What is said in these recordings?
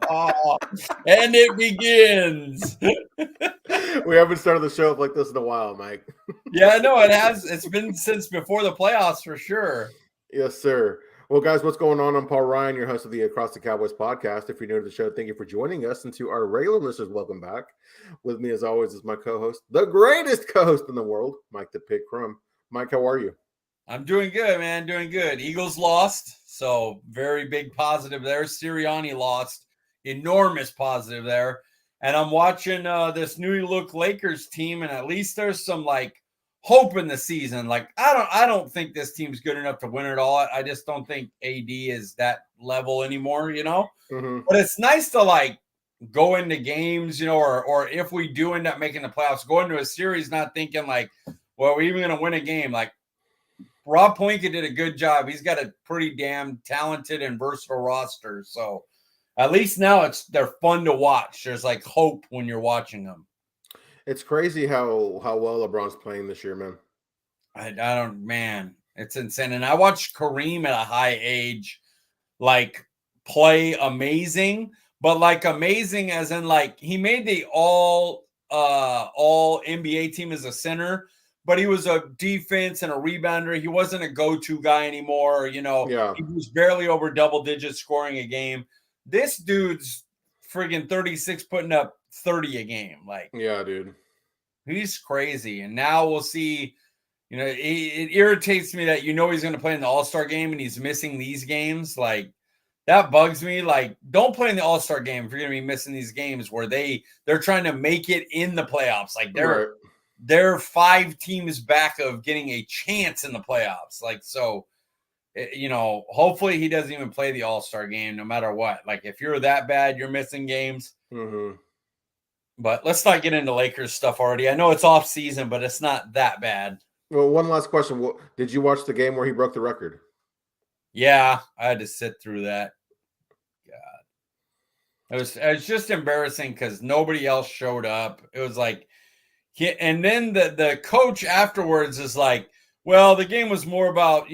Oh, and it begins. We haven't started the show up like this in a while, Mike. Yeah, no, it has. It's been since before the playoffs for sure. Yes, sir. Well, guys, what's going on? I'm Paul Ryan, your host of the Across the Cowboys podcast. If you're new to the show, thank you for joining us. And to our regular listeners, welcome back. With me, as always, is my co-host, the greatest co-host in the world, Mike The Pig Crum. Mike, how are you? I'm doing good, man. Doing good. Eagles lost, so very big positive there. Sirianni lost, enormous positive there. And I'm watching this new look Lakers team, and at least there's some like hope in the season. Like I don't think this team's good enough to win it all. I just don't think AD is that level anymore, you know. Mm-hmm. But it's nice to like go into games, you know, or if we do end up making the playoffs, go into a series not thinking like, well, we're even going to win a game. Like Rob Pelinka did a good job. He's got a pretty damn talented and versatile roster. So at least now they're fun to watch. There's like hope when you're watching them. It's crazy how well LeBron's playing this year, man. I don't, man, it's insane. And I watched Kareem at a high age, like play amazing, but like amazing as in like he made the all NBA team as a center, but he was a defense and a rebounder. He wasn't a go-to guy anymore. You know, Yeah. He was barely over double digits scoring a game. This dude's friggin' 36 putting up 30 a game. Like, yeah, dude. He's crazy. And now we'll see, you know, it irritates me that, you know, he's going to play in the All-Star game and he's missing these games. Like, that bugs me. Like, don't play in the All-Star game if you're going to be missing these games where they're trying to make it in the playoffs. Like, they're 5 teams back of getting a chance in the playoffs. Like, so, you know, hopefully he doesn't even play the All-Star game no matter what. Like, if you're that bad, you're missing games. Mm-hmm. But let's not get into Lakers stuff already. I know it's off season, but it's not that bad. Well, one last question. Did you watch the game where he broke the record? Yeah, I had to sit through that. God. It was just embarrassing because nobody else showed up. It was like, and then the coach afterwards is like, well, the game was more about,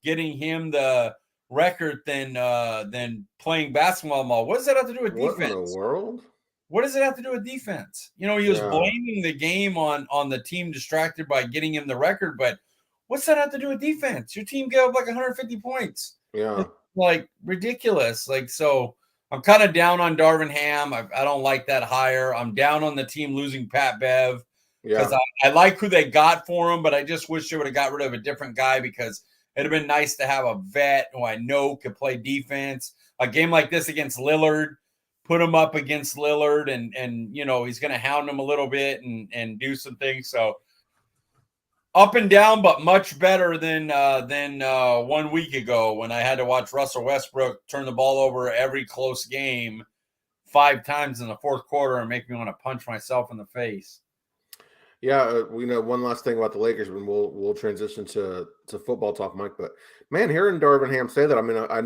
getting him the record than playing basketball. What does that have to do with defense? What in the world? What does it have to do with defense? You know, he was blaming the game on the team distracted by getting him the record, but what's that have to do with defense? Your team gave up like 150 points. Yeah. It's like ridiculous. Like, so I'm kind of down on Darvin Ham. I don't like that hire. I'm down on the team losing Pat Bev because I like who they got for him, but I just wish they would have got rid of a different guy because it'd have been nice to have a vet who I know could play defense. A game like this against Lillard, put him up against Lillard and you know, he's going to hound him a little bit and do some things. So up and down, but much better than 1 week ago when I had to watch Russell Westbrook turn the ball over every close game 5 times in the fourth quarter and make me want to punch myself in the face. Yeah, we know one last thing about the Lakers, and we'll transition to football talk, Mike. But man, hearing Darvin Ham say that, I mean, I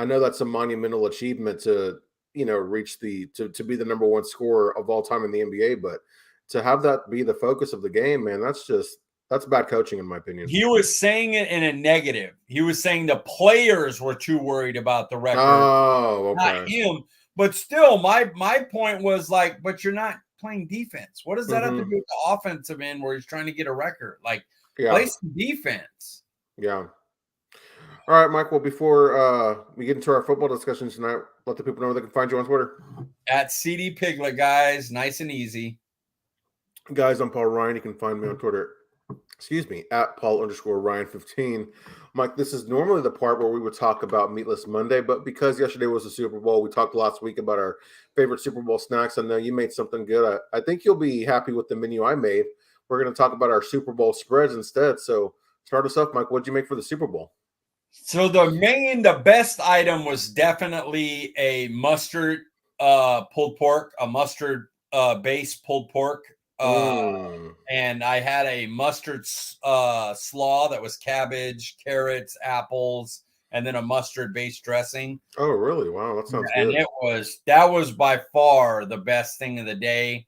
know that's a monumental achievement to reach to be the number 1 scorer of all time in the NBA, but to have that be the focus of the game, man, that's bad coaching in my opinion. He was saying it in a negative. He was saying the players were too worried about the record. Oh, okay. Not him. But still, my point was like, but you're not playing defense. What does that have to do with the offensive end where he's trying to get a record? Like, play some defense. Yeah. All right, Mike. Well, before we get into our football discussion tonight, let the people know where they can find you on Twitter. At CD Piglet, guys. Nice and easy. Guys, I'm Paul Ryan. You can find me on Twitter. At Paul_Ryan15. Mike, this is normally the part where we would talk about Meatless Monday, but because yesterday was the Super Bowl, we talked last week about our favorite Super Bowl snacks. I know you made something good. I think you'll be happy with the menu I made. We're going to talk about our Super Bowl spreads instead. So start us off, Mike. What'd you make for the Super Bowl? So the best item was definitely a mustard pulled pork, a mustard base pulled pork. And I had a mustard slaw that was cabbage, carrots, apples, and then a mustard-based dressing. Oh, really? Wow, that sounds good. And that was by far the best thing of the day.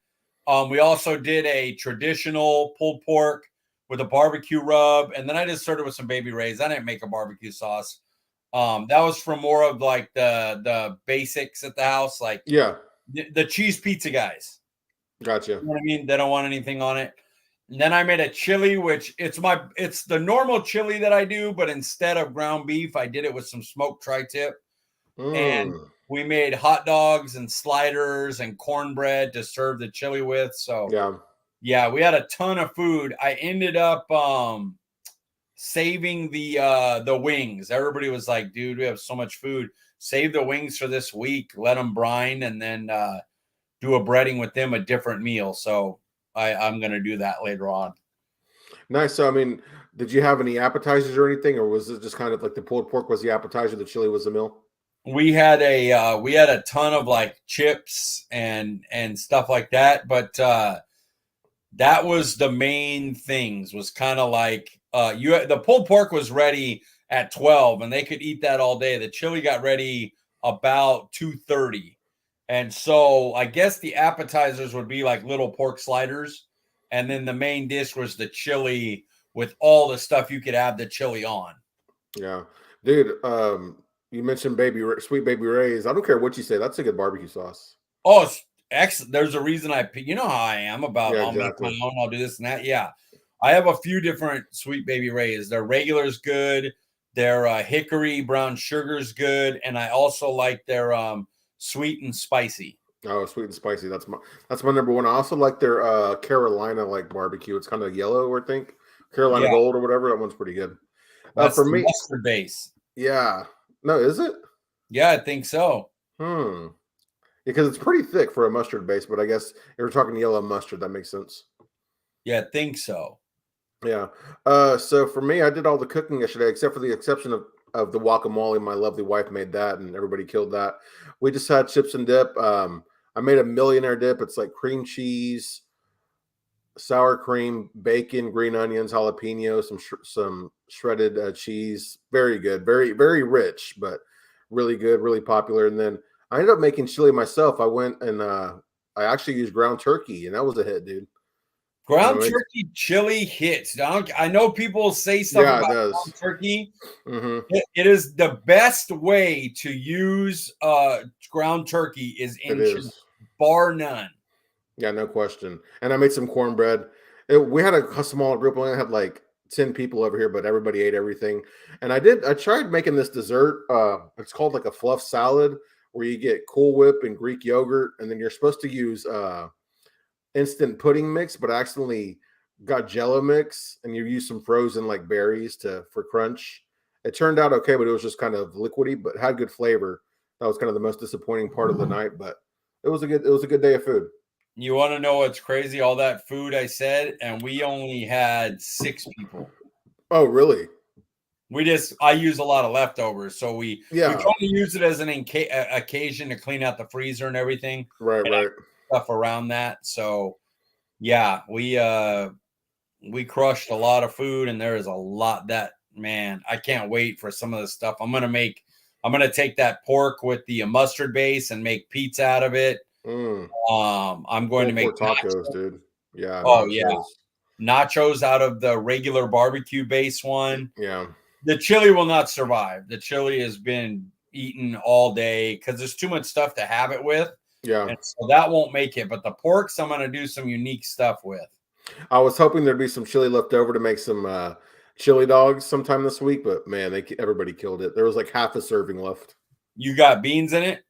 We also did a traditional pulled pork with a barbecue rub, and then I just started with some Baby Ray's. I didn't make a barbecue sauce. That was for more of like the basics at the house, like the cheese pizza guys. Gotcha. You know what I mean? They don't want anything on it. And then I made a chili, which it's the normal chili that I do, but instead of ground beef, I did it with some smoked tri-tip. And we made hot dogs and sliders and cornbread to serve the chili with. So yeah, we had a ton of food. I ended up saving the wings. Everybody was like, dude, we have so much food. Save the wings for this week, let them brine, and then do a breading with them, a different meal. So I'm going to do that later on. Nice. So, I mean, did you have any appetizers or anything, or was it just kind of like the pulled pork was the appetizer, the chili was the meal? We had a ton of like chips and stuff like that, but that was the main things. Was kind of like the pulled pork was ready at 12, and they could eat that all day. The chili got ready about 2:30. And so I guess the appetizers would be like little pork sliders. And then the main dish was the chili with all the stuff you could have the chili on. Yeah. Dude, you mentioned Sweet Baby Ray's. I don't care what you say. That's a good barbecue sauce. Oh, excellent. There's a reason you know how I am about I'll make my own, I'll do this and that. Yeah. I have a few different Sweet Baby Ray's. Their regular's good. Their hickory brown sugar's good. And I also like their sweet and spicy. Oh, sweet and spicy. That's my number one. I also like their Carolina like barbecue. It's kind of yellow, I think. Carolina Gold or whatever. That one's pretty good. That's for me, mustard base. Yeah. No, is it? Yeah, I think so. Because it's pretty thick for a mustard base, but I guess if we're talking yellow mustard, that makes sense. Yeah, I think so. Yeah. So for me, I did all the cooking yesterday, except for the exception of the guacamole. My lovely wife made that, and everybody killed that. We just had chips and dip. I made a millionaire dip. It's like cream cheese, sour cream, bacon, green onions, jalapeno, some shredded cheese. Very good. Very, very rich, but really good, really popular. And then I ended up making chili myself. I went and I actually used ground turkey, and that was a hit, dude. Ground turkey chili hits. I know people say stuff about ground turkey. Mm-hmm. It is the best way to use ground turkey is in chili, bar none. Yeah, no question. And I made some cornbread. We had a small group. We only had like 10 people over here, but everybody ate everything. And I tried making this dessert. It's called like a fluff salad, where you get Cool Whip and Greek yogurt, and then you're supposed to use instant pudding mix, but I accidentally got Jello mix, and you use some frozen like berries for crunch. It turned out okay, but it was just kind of liquidy, but had good flavor. That was kind of the most disappointing part of the night, but it was a good day of food. You want to know what's crazy? All that food I said, and we only had 6 people. Oh, really? I use a lot of leftovers, so we try to use it as an occasion to clean out the freezer and everything. Right. Stuff around that. So yeah, we crushed a lot of food, and there is a lot that, man, I can't wait for some of this stuff. I'm gonna take that pork with the mustard base and make pizza out of it. I'm going to make tacos, dude. Yeah. Oh, nachos. Yeah. Nachos out of the regular barbecue base one. Yeah. The chili will not survive. The chili has been eaten all day because there's too much stuff to have it with. Yeah. And so that won't make it. But the porks, I'm going to do some unique stuff with. I was hoping there'd be some chili left over to make some chili dogs sometime this week, but man, everybody killed it. There was like half a serving left. You got beans in it?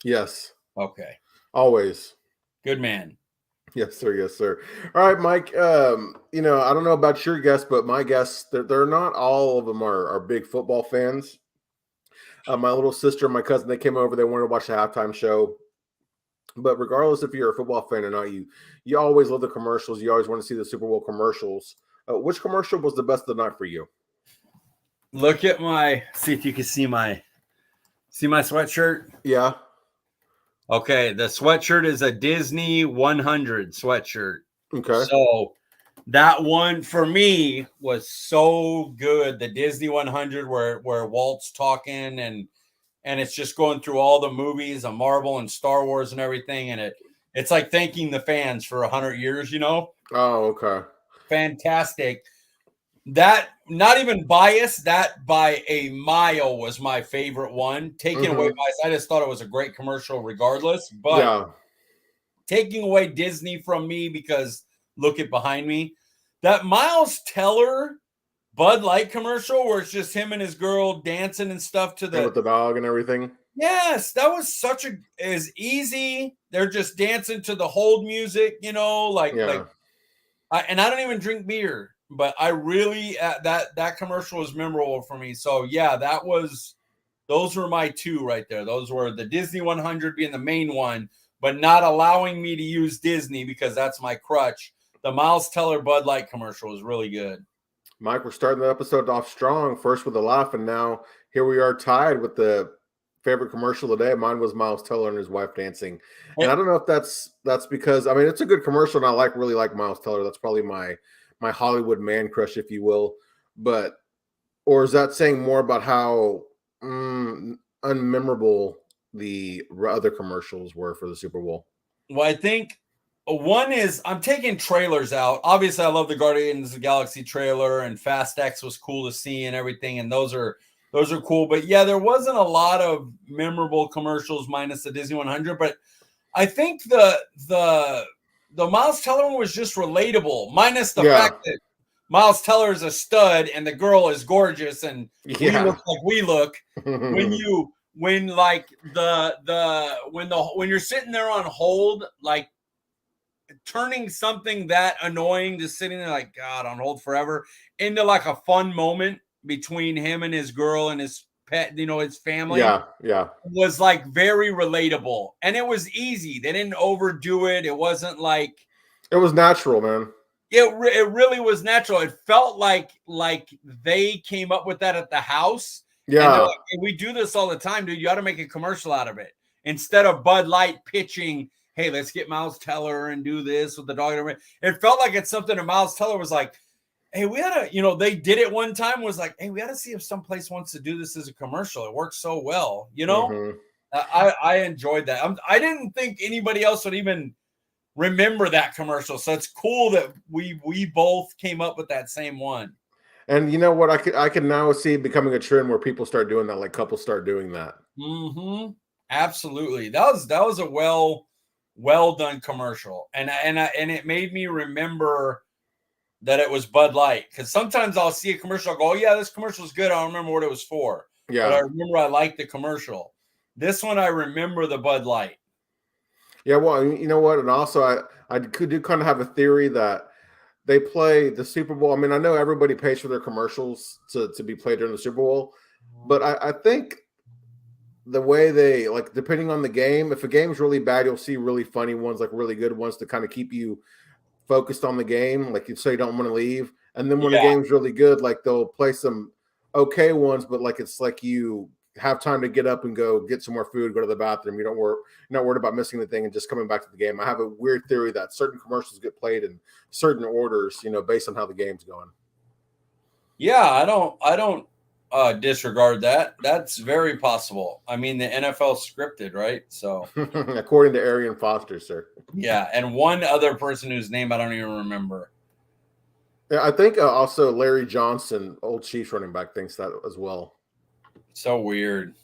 Yes. Okay. Always. Good man. Yes, sir. Yes, sir. All right, Mike. I don't know about your guests, but my guests, they're not all of them are big football fans. My little sister and my cousin, they came over. They wanted to watch the halftime show. But regardless if you're a football fan or not, you always love the commercials. You always want to see the Super Bowl commercials. Which commercial was the best of the night for you? Look at see if you can see my sweatshirt. Yeah. Okay, the sweatshirt is a Disney 100 sweatshirt. Okay. So that one for me was so good. The Disney 100 where Walt's talking and it's just going through all the movies of Marvel and Star Wars and everything. And it's like thanking the fans for 100 years, you know? Oh, okay. Fantastic. That, not even biased, that by a mile was my favorite one. Taking away bias, I just thought it was a great commercial regardless. But taking away Disney from me, because look at behind me, that Miles Teller Bud Light commercial where it's just him and his girl dancing and stuff to with the dog and everything. Yes, that was is easy. They're just dancing to the hold music, and I don't even drink beer, but I really that commercial was memorable for me. So yeah, those were my two right there. Those were the Disney 100 being the main one, but not allowing me to use Disney because that's my crutch. The Miles Teller Bud Light commercial was really good. Mike, we're starting the episode off strong, first with a laugh, and now here we are tied with the favorite commercial of the day. Mine was Miles Teller and his wife dancing. And I don't know if that's because, I mean, it's a good commercial, and I really like Miles Teller. That's probably my Hollywood man crush, if you will. But, or is that saying more about how unmemorable the other commercials were for the Super Bowl? Well, I think one is, I'm taking trailers out. Obviously, I love the Guardians of the Galaxy trailer, and Fast X was cool to see and everything, and those are cool. But yeah, there wasn't a lot of memorable commercials minus the Disney 100. But I think the Miles Teller one was just relatable, minus the fact that Miles Teller is a stud and the girl is gorgeous, and we look like we look. when you're sitting there on hold, like turning something that annoying to sitting there like God on hold forever into like a fun moment between him and his girl and his pet, his family. Was like very relatable, and it was easy. They didn't overdo it. It wasn't like, it was natural, man. It really was natural. It felt like they came up with that at the house. Yeah. And like, hey, we do this all the time, dude. You ought to make a commercial out of it. Instead of Bud Light pitching, hey, let's get Miles Teller and do this with the dog. It felt like it's something that Miles Teller was like, hey, we ought to, they did it one time, was like, hey, we ought to see if someplace wants to do this as a commercial. It works so well, I enjoyed that. I didn't think anybody else would even remember that commercial. So it's cool that we both came up with that same one. And you know what? I can now see it becoming a trend where people start doing that, like couples start doing that. Absolutely. That was a well done commercial. And it made me remember that it was Bud Light, because sometimes I'll see a commercial, I'll go, oh yeah, this commercial is good. I don't remember what it was for. Yeah. But I remember I liked the commercial. This one I remember the Bud Light. Yeah, well, you know what? And also I do kind of have a theory that they play the Super Bowl. I mean, I know everybody pays for their commercials to be played during the Super Bowl, but I think the way they, like, depending on the game, if a game's really bad, you'll see really funny ones, like really good ones to kind of keep you focused on the game, like so you don't want to leave. And then when the game's really good, like they'll play some okay ones, but like it's like you have time to get up and go get some more food, go to the bathroom. You're not worried about missing anything and just coming back to the game. I have a weird theory that certain commercials get played in certain orders, based on how the game's going. Yeah, I don't disregard that. That's very possible. I mean, the NFL scripted, right? So according to Arian Foster, sir. Yeah, and one other person whose name I don't even remember. Yeah, I think also Larry Johnson, old Chiefs running back, thinks that as well. So weird.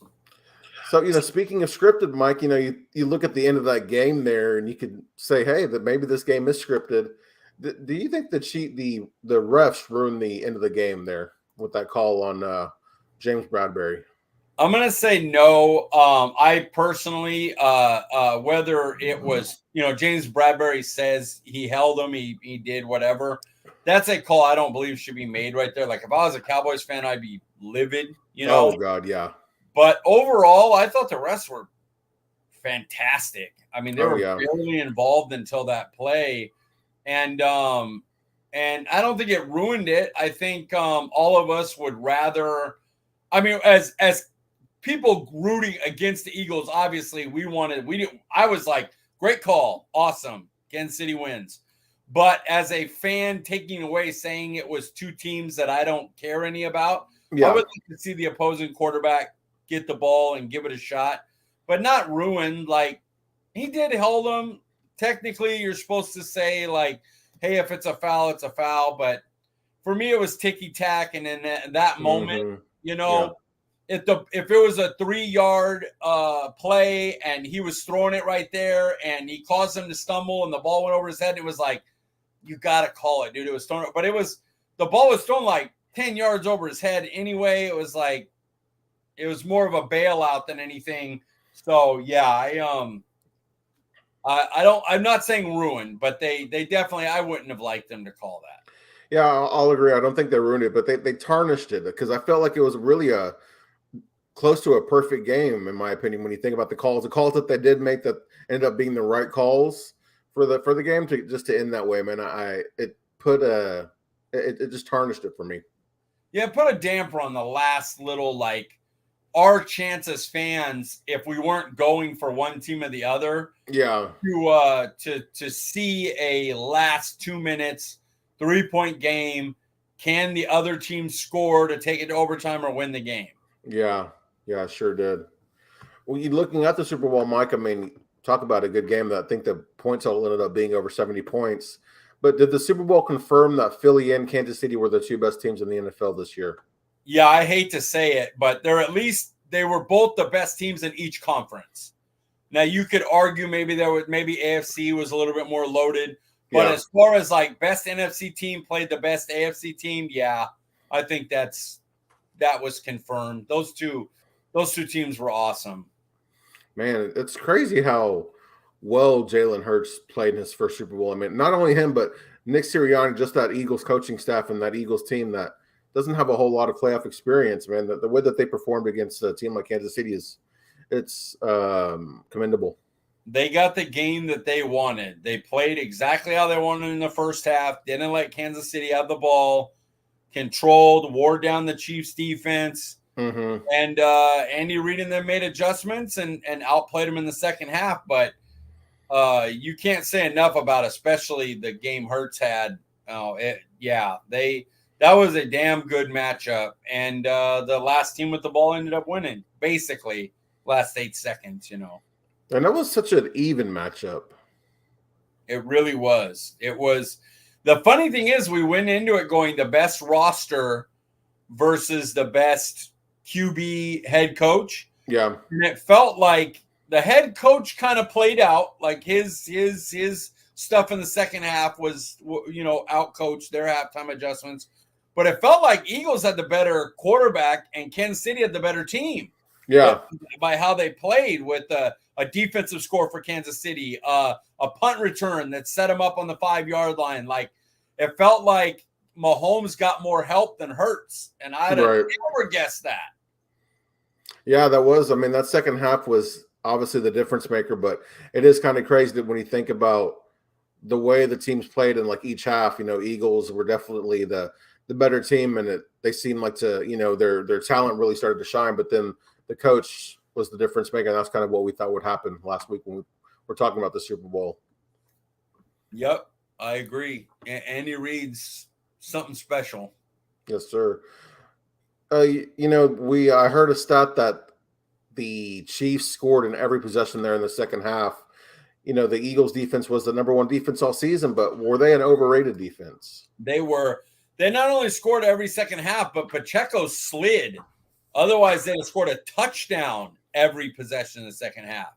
So, speaking of scripted, Mike, you look at the end of that game there, and you could say, hey, that maybe this game is scripted. Do you think that the refs ruined the end of the game there with that call on James Bradbury? I'm going to say no. I personally, whether it was, James Bradbury says he held him, he did whatever. That's a call I don't believe should be made right there. Like if I was a Cowboys fan, I'd be livid, Oh, God, yeah. But overall, I thought the refs were fantastic. I mean, they were barely involved until that play. And I don't think it ruined it. I think all of us would rather, I mean, as people rooting against the Eagles, obviously I was like, great call. Awesome. Kansas City wins. But as a fan taking away saying it was two teams that I don't care any about, I would like to see the opposing quarterback get the ball and give it a shot, but not ruined. Like he did hold them. Technically, you're supposed to say like, hey, if it's a foul, it's a foul. But for me, it was ticky-tack, and in that moment, you know, if it was a 3-yard play and he was throwing it right there and he caused him to stumble and the ball went over his head, it was like, you got to call it, dude. It was thrown, but the ball was thrown like 10 yards over his head anyway. It was like, it was more of a bailout than anything. So yeah, I'm not saying ruined, but they definitely, I wouldn't have liked them to call that. Yeah, I'll agree. I don't think they ruined it, but they tarnished it because I felt like it was really close to a perfect game, in my opinion, when you think about the calls that they did make that ended up being the right calls for the game to end that way, man. It just tarnished it for me. Yeah, put a damper on the last little, like, our chance as fans, if we weren't going for one team or the other, to see a last 2 minutes 3-point game. Can the other team score to take it to overtime or win the game? Yeah, sure did. Well, you looking at the Super Bowl, Mike, I mean, talk about a good game. That I think the points total ended up being over 70 points. But did the Super Bowl confirm that Philly and Kansas City were the two best teams in the NFL this year? Yeah, I hate to say it, but they were both the best teams in each conference. Now you could argue maybe AFC was a little bit more loaded, but as far as like best NFC team played the best AFC team, yeah, I think that was confirmed. Those two teams were awesome. Man, it's crazy how well Jalen Hurts played in his first Super Bowl. I mean, not only him, but Nick Sirianni, just that Eagles coaching staff and that Eagles team that doesn't have a whole lot of playoff experience, man. The way that they performed against a team like Kansas City it's commendable. They got the game that they wanted. They played exactly how they wanted in the first half. Didn't let Kansas City have the ball. Controlled, wore down the Chiefs' defense. Mm-hmm. And Andy Reid and them made adjustments and outplayed them in the second half. But you can't say enough about, especially the game Hurts had. That was a damn good matchup. And the last team with the ball ended up winning, basically, last 8 seconds, you know. And that was such an even matchup. It really was. It was. The funny thing is, we went into it going the best roster versus the best QB head coach. Yeah. And it felt like the head coach kind of played out, like his stuff in the second half was, out-coached their halftime adjustments. But it felt like Eagles had the better quarterback and Kansas City had the better team. Yeah. By how they played with a defensive score for Kansas City, a punt return that set them up on the 5-yard line. Like, it felt like Mahomes got more help than Hurts. And I'd have never guessed that. Yeah, that was. I mean, that second half was obviously the difference maker, but it is kind of crazy that when you think about the way the teams played in like each half, Eagles were definitely the better team, and they seemed like their talent really started to shine, but then the coach was the difference maker. And that's kind of what we thought would happen last week when we were talking about the Super Bowl. Yep, I agree. Andy Reid's something special. Yes, sir. I heard a stat that the Chiefs scored in every possession there in the second half. The Eagles defense was the number one defense all season, but were they an overrated defense? They were. They not only scored every second half, but Pacheco slid. Otherwise, they'd have scored a touchdown every possession in the second half.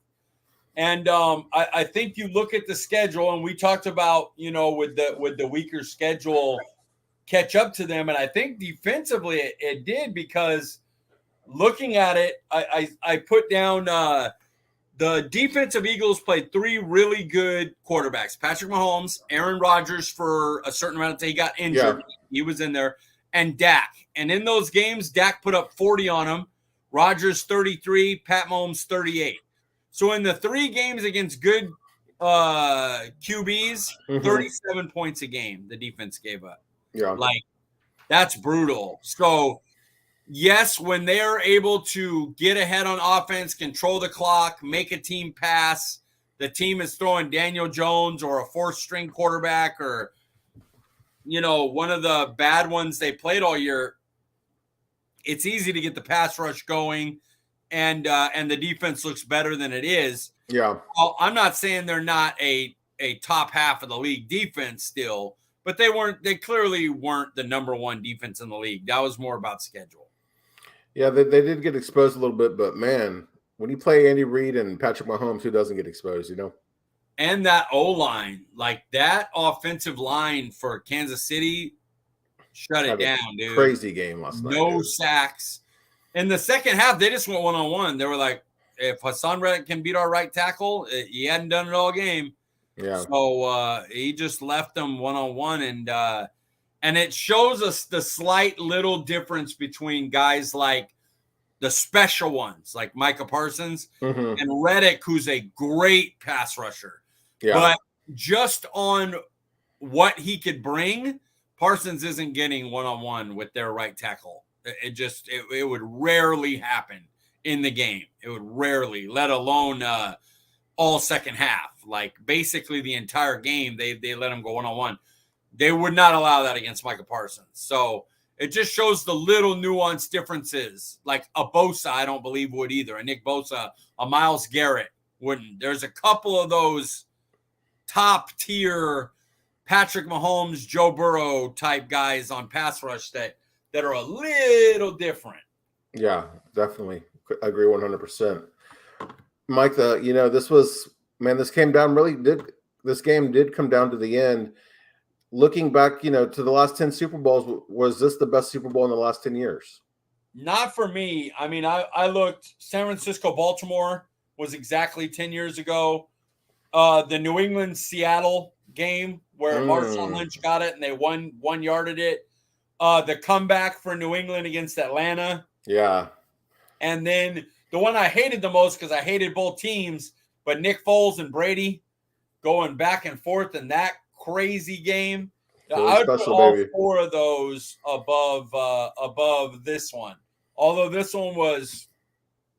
And I think you look at the schedule, and we talked about, with the weaker schedule, catch up to them. And I think defensively it did, because looking at it, I put down the defensive Eagles played 3 really good quarterbacks. Patrick Mahomes, Aaron Rodgers for a certain amount of time. He got injured. Yeah. He was in there. And Dak. And in those games, Dak put up 40 on him. Rodgers 33, Pat Mahomes 38. So in the 3 games against good QBs, 37 points a game the defense gave up. Yeah. Like, that's brutal. So, yes, when they're able to get ahead on offense, control the clock, make a team pass, the team is throwing Daniel Jones or a 4th-string quarterback or, one of the bad ones they played all year, it's easy to get the pass rush going, and the defense looks better than it is. Yeah. Well, I'm not saying they're not a top half of the league defense still, but they clearly weren't the number one defense in the league. That was more about schedule. Yeah, they did get exposed a little bit, but man, when you play Andy Reid and Patrick Mahomes, who doesn't get exposed, you know? And that O-line, like that offensive line for Kansas City, shut it down, dude. Crazy game last night. No sacks. In the second half, they just went one-on-one. They were like, if Hassan Reddick can beat our right tackle, he hadn't done it all game. Yeah. So he just left them one-on-one, and it shows us the slight little difference between guys like the special ones, like Micah Parsons, and Reddick, who's a great pass rusher. Yeah. But just on what he could bring, Parsons isn't getting one-on-one with their right tackle. It would rarely happen in the game. It would rarely, let alone all second half. Like basically the entire game, they let him go one-on-one. They would not allow that against Micah Parsons. So it just shows the little nuanced differences. Like a Bosa, I don't believe would either. A Nick Bosa, a Myles Garrett wouldn't. There's a couple of those top tier Patrick Mahomes, Joe Burrow type guys on pass rush that are a little different. Yeah, definitely. I agree 100%. Mike, this came down this game did come down to the end. Looking back, to the last 10 Super Bowls, was this the best Super Bowl in the last 10 years? Not for me. I mean, I looked, San Francisco, Baltimore was exactly 10 years ago. The New England, Seattle game where Marshawn Lynch got it and they one-yarded it. The comeback for New England against Atlanta. Yeah. And then the one I hated the most because I hated both teams, but Nick Foles and Brady going back and forth in that crazy game. I would put all four of those above this one. Although this one was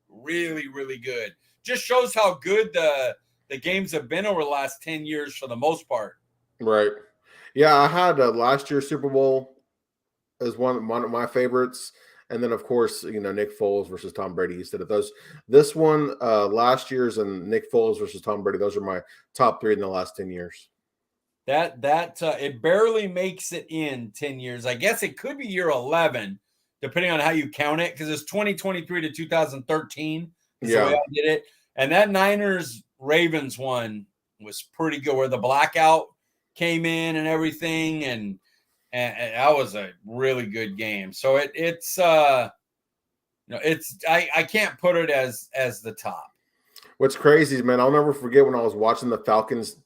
really, really good. Just shows how good the games have been over the last 10 years for the most part. Right. Yeah, I had last year's Super Bowl as one of my favorites. And then, of course, Nick Foles versus Tom Brady. Instead of those, this one, last year's and Nick Foles versus Tom Brady, those are my top three in the last 10 years. That it barely makes it in 10 years. I guess it could be year 11, depending on how you count it, because it's 2023 to 2013. That's the way I did it. And that Niners-Ravens one was pretty good, where the blackout came in and everything, and that was a really good game. So I can't put it as the top. What's crazy is, man, I'll never forget when I was watching the Falcons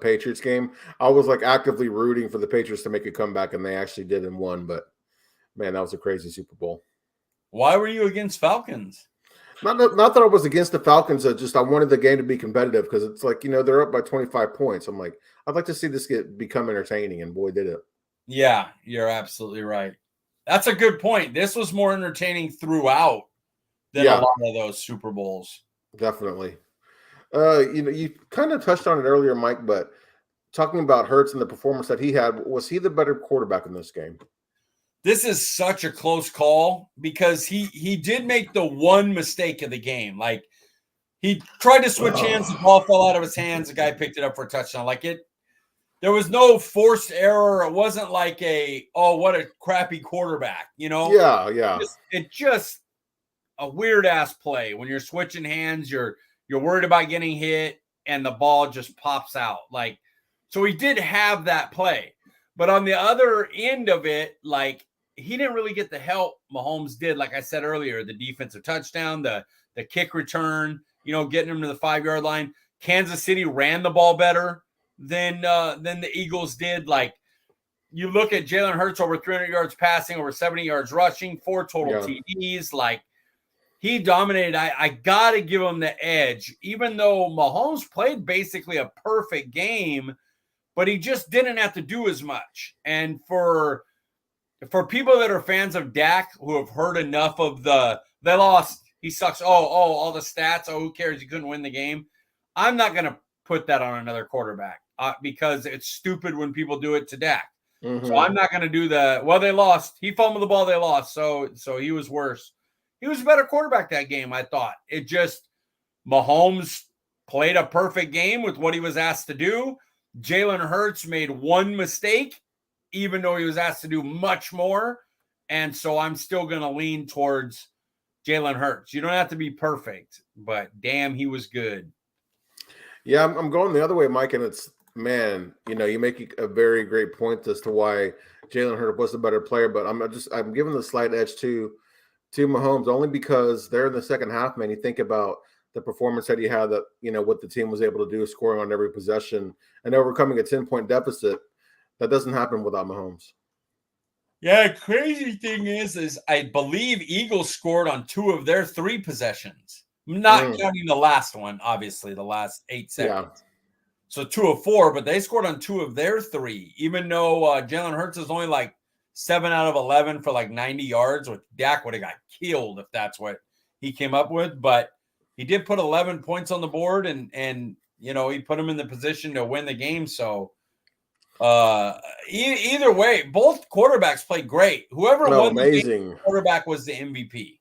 Patriots game. I was like actively rooting for the Patriots to make a comeback, and they actually did and won. But man, that was a crazy Super Bowl. Why were you against Falcons? Not that I was against the Falcons. I wanted the game to be competitive because it's like, they're up by 25 points. I'm like, I'd like to see this become entertaining, and boy, did it. Yeah, you're absolutely right. That's a good point. This was more entertaining throughout than a lot of those Super Bowls. Definitely. You kind of touched on it earlier, Mike, but talking about Hurts and the performance that he had, was he the better quarterback in this game? This is such a close call because he did make the one mistake of the game. Like, he tried to switch hands, the ball fell out of his hands, the guy picked it up for a touchdown. Like, there was no forced error. It wasn't like what a crappy quarterback, Yeah. It just a weird ass play when you're switching hands. You're worried about getting hit, and the ball just pops out. Like, so he did have that play, but on the other end of it, like, he didn't really get the help Mahomes did. Like I said earlier, the defensive touchdown, the kick return, getting him to the 5-yard line. Kansas City ran the ball better than the Eagles did. Like, you look at Jalen Hurts, over 300 yards passing, over 70 yards rushing, 4 total TDs. Like, he dominated. I got to give him the edge, even though Mahomes played basically a perfect game, but he just didn't have to do as much. And for people that are fans of Dak who have heard enough of they lost, he sucks, all the stats, who cares, he couldn't win the game. I'm not going to put that on another quarterback because it's stupid when people do it to Dak. Mm-hmm. So I'm not going to do they lost. He fumbled the ball, they lost. So he was worse. He was a better quarterback that game, I thought. It just, Mahomes played a perfect game with what he was asked to do. Jalen Hurts made one mistake even though he was asked to do much more. And so I'm still going to lean towards Jalen Hurts. You don't have to be perfect, but damn, he was good. Yeah, I'm going the other way, Mike, and it's, man, you make a very great point as to why Jalen Hurts was a better player, but I'm giving the slight edge to Mahomes only because they're in the second half, man. You think about the performance that he had, that what the team was able to do, scoring on every possession and overcoming a 10-point deficit. That doesn't happen without Mahomes. Yeah, crazy thing is I believe Eagles scored on 2 of their 3 possessions. Not counting the last one, obviously, the last 8 seconds. Yeah. So 2 of 4, but they scored on 2 of their 3, even though Jalen Hurts is only like 7 out of 11 for like 90 yards, which Dak would have got killed if that's what he came up with. But he did put 11 points on the board, and he put him in the position to win the game. So either way, both quarterbacks played great. Whoever won amazing. The game, quarterback was the MVP.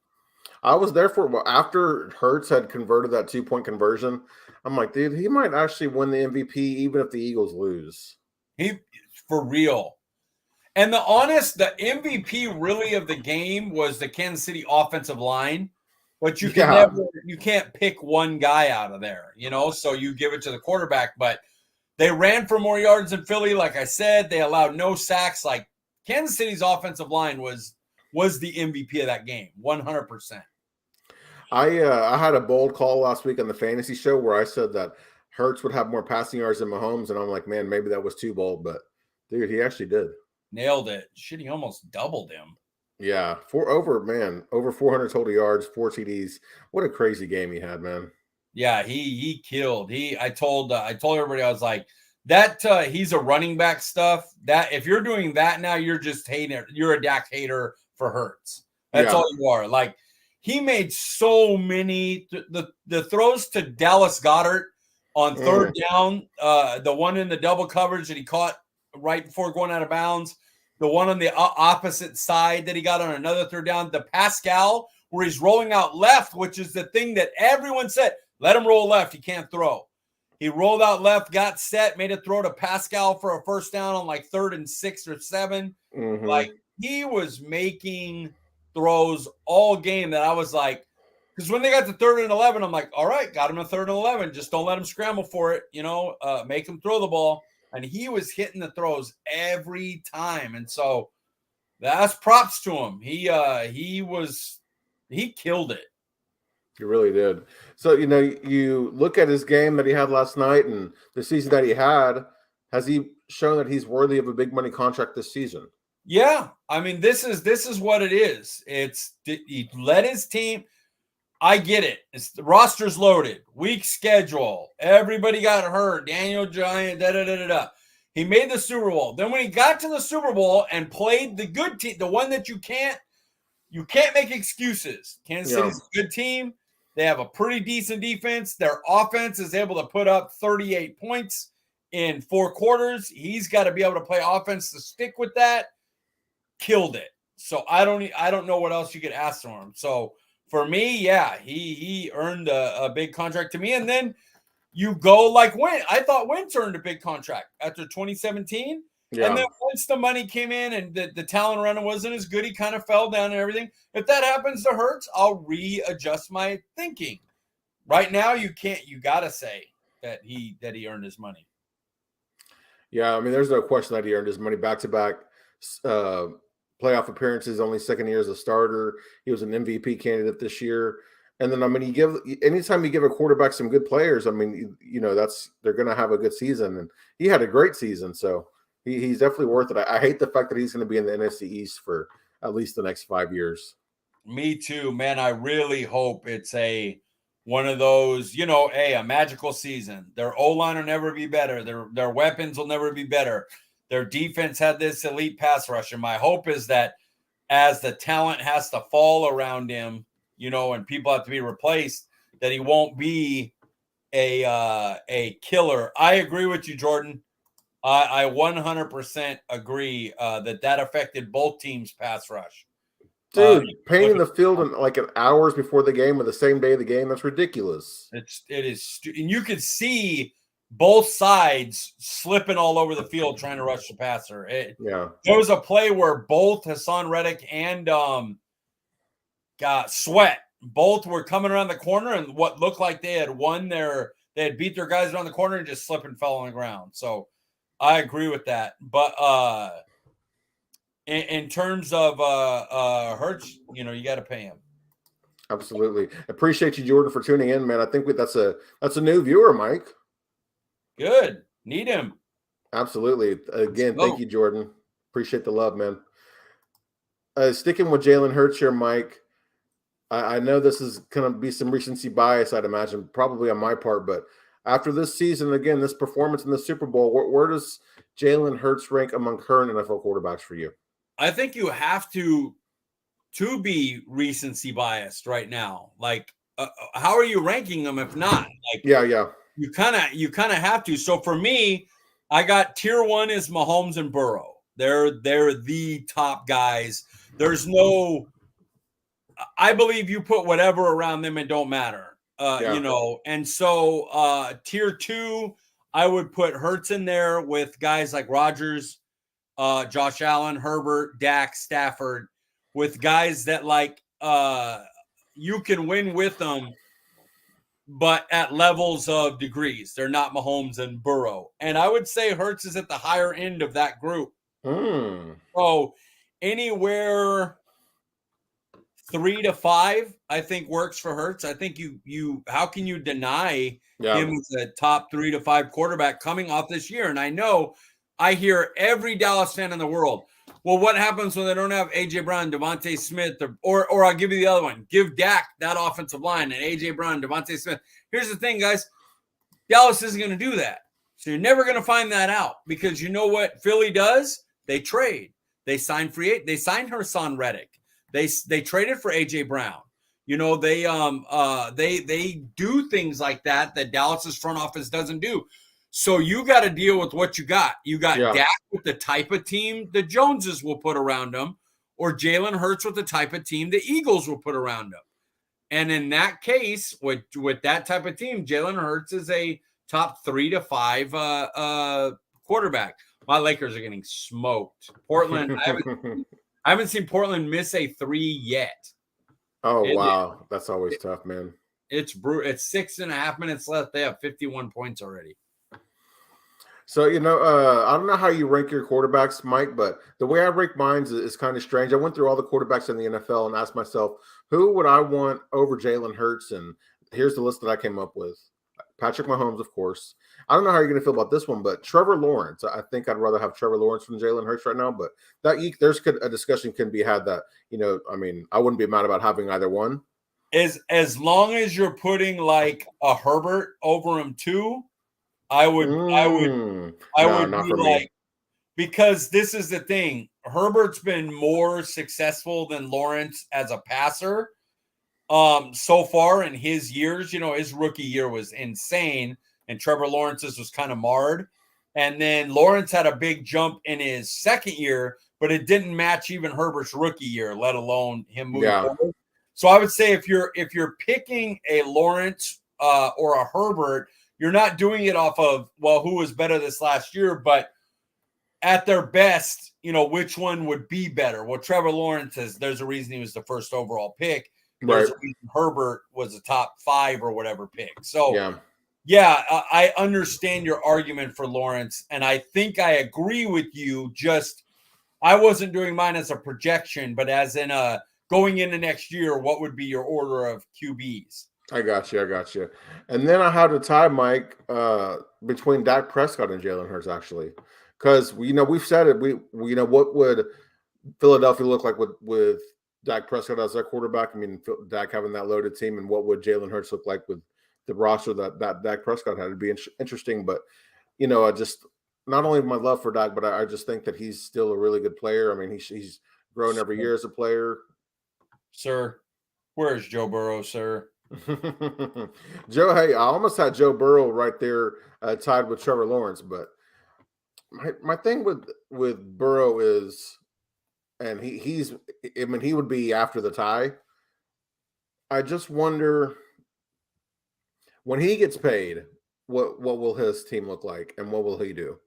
I was there for after Hurts had converted that 2-point conversion. I'm like, dude, he might actually win the MVP even if the Eagles lose. He, for real. And the MVP really of the game was the Kansas City offensive line. But you can't pick one guy out of there, so you give it to the quarterback. But they ran for more yards than Philly. Like I said, they allowed no sacks. Like Kansas City's offensive line was the MVP of that game, 100%. I had a bold call last week on the fantasy show where I said that Hurts would have more passing yards than Mahomes, and I'm like, man, maybe that was too bold, but dude, he actually did. Nailed it. Shit, he almost doubled him. Yeah, over 400 total yards, 4 TDs. What a crazy game he had, man. Yeah, he killed. I told everybody, I was like, that he's a running back stuff. That if you're doing that now, you're just hating it. You're a Dak hater for Hurts. That's all you are. Like, he made so many the throws to Dallas Goedert on third down, the one in the double coverage that he caught right before going out of bounds, the one on the opposite side that he got on another third down, the Pascal where he's rolling out left, which is the thing that everyone said, let him roll left, he can't throw. He rolled out left, got set, made a throw to Pascal for a first down on like 3rd and 6 or 7. Like, he was making throws all game that I was like, because when they got to 3rd and 11, I'm like, all right, got him to 3rd and 11. Just don't let him scramble for it, make him throw the ball. And he was hitting the throws every time. And so that's props to him. He killed it. He really did. So, you look at his game that he had last night and the season that he had. Has he shown that he's worthy of a big money contract this season? Yeah. I mean, this is what it is. He led his team. I get it. The roster's loaded. Weak schedule. Everybody got hurt. Daniel Giant, da-da-da-da-da. He made the Super Bowl. Then when he got to the Super Bowl and played the good team, the one that you can't make excuses. Kansas City's a good team. They have a pretty decent defense. Their offense is able to put up 38 points in 4 quarters. He's got to be able to play offense to stick with that. Killed it. So I don't know what else you could ask for him. So for me, yeah, he earned a big contract to me. And then you go like Wentz. I thought Wentz earned a big contract after 2017. Yeah. And then once the money came in and the talent running wasn't as good, he kind of fell down and everything. If that happens to Hurts, I'll readjust my thinking. Right now, you got to say that he earned his money. Yeah, I mean, there's no question that he earned his money. Back-to-back playoff appearances, only second year as a starter. He was an MVP candidate this year. And then, I mean, anytime you give a quarterback some good players, I mean, they're going to have a good season. And he had a great season, so he's definitely worth it. I hate the fact that he's going to be in the NFC East for at least the next 5 years. Me too, man. I really hope it's one of those, a magical season. Their O-line will never be better. Their weapons will never be better. Their defense had this elite pass rush. And my hope is that as the talent has to fall around him, and people have to be replaced, that he won't be a killer. I agree with you, Jordan. I 100% agree that affected both teams' pass rush. Dude, painting the field in like an hours before the game or the same day of the game, that's ridiculous. It is, and you could see both sides slipping all over the field trying to rush the passer. Yeah. There was a play where both Hassan Reddick and Sweat both were coming around the corner, and what looked like they had beat their guys around the corner and just slipped and fell on the ground. So I agree with that. But in terms of Hurts, you got to pay him. Absolutely. Appreciate you, Jordan, for tuning in, man. I think that's a new viewer, Mike. Good. Need him. Absolutely. Again, thank you, Jordan. Appreciate the love, man. Sticking with Jalen Hurts here, Mike. I know this is going to be some recency bias, I'd imagine, probably on my part, but after this season, again, this performance in the Super Bowl, where does Jalen Hurts rank among current NFL quarterbacks for you? I think you have to be recency biased right now. Like, how are you ranking them if not? Like, yeah, you kind of have to. So for me, I got tier 1 is Mahomes and Burrow. They're the top guys. There's no. I believe you put whatever around them, it don't matter. And so tier 2, I would put Hurts in there with guys like Rodgers, Josh Allen, Herbert, Dak, Stafford, with guys that you can win with them, but at levels of degrees. They're not Mahomes and Burrow. And I would say Hurts is at the higher end of that group. So anywhere 3 to 5, I think works for Hurts. I think you how can you deny him as a top 3 to 5 quarterback coming off this year? And I know I hear every Dallas fan in the world, well, what happens when they don't have A.J. Brown, Devontae Smith, or I'll give you the other one. Give Dak that offensive line and A.J. Brown, Devontae Smith. Here's the thing, guys. Dallas isn't going to do that. So you're never going to find that out because you know what Philly does? They trade. They sign They signed Hassan Reddick. They traded for A.J. Brown. They do things like that Dallas's front office doesn't do. So you got to deal with what you got. You got Dak with the type of team the Joneses will put around him, or Jalen Hurts with the type of team the Eagles will put around him. And in that case, with that type of team, Jalen Hurts is a top 3 to 5 quarterback. My Lakers are getting smoked. Portland, I haven't seen Portland miss a 3 yet. Oh, wow. That's always tough, man. It's brutal. It's 6.5 minutes left. They have 51 points already. So, I don't know how you rank your quarterbacks, Mike, but the way I rank mine is kind of strange. I went through all the quarterbacks in the NFL and asked myself, who would I want over Jalen Hurts? And here's the list that I came up with. Patrick Mahomes, of course. I don't know how you're going to feel about this one, but Trevor Lawrence. I think I'd rather have Trevor Lawrence than Jalen Hurts right now, but there's a discussion can be had that, I wouldn't be mad about having either one. As long as you're putting like a Herbert over him too, I would be like, because this is the thing. Herbert's been more successful than Lawrence as a passer so far in his years. His rookie year was insane, and Trevor Lawrence's was kind of marred. And then Lawrence had a big jump in his second year, but it didn't match even Herbert's rookie year, let alone him moving forward. So I would say if you're picking a Lawrence or a Herbert, you're not doing it off of, well, who was better this last year, but at their best, which one would be better? Well, Trevor Lawrence there's a reason he was the first overall pick. There's a reason Herbert was a top 5 or whatever pick. So, I understand your argument for Lawrence, and I think I agree with you. Just I wasn't doing mine as a projection, but as in going into next year, what would be your order of QBs? I got you. And then I had a tie, Mike, between Dak Prescott and Jalen Hurts, actually. Because, we've said it. We what would Philadelphia look like with Dak Prescott as their quarterback? I mean, Dak having that loaded team, and what would Jalen Hurts look like with the roster that Dak Prescott had? It'd be interesting. But, I just not only my love for Dak, but I just think that he's still a really good player. I mean, he's grown every year as a player. Sir, where's Joe Burrow, sir? Joe, hey, I almost had Joe Burrow right there tied with Trevor Lawrence, but my thing with Burrow is, and he would be after the tie. I just wonder when he gets paid, what will his team look like, and what will he do?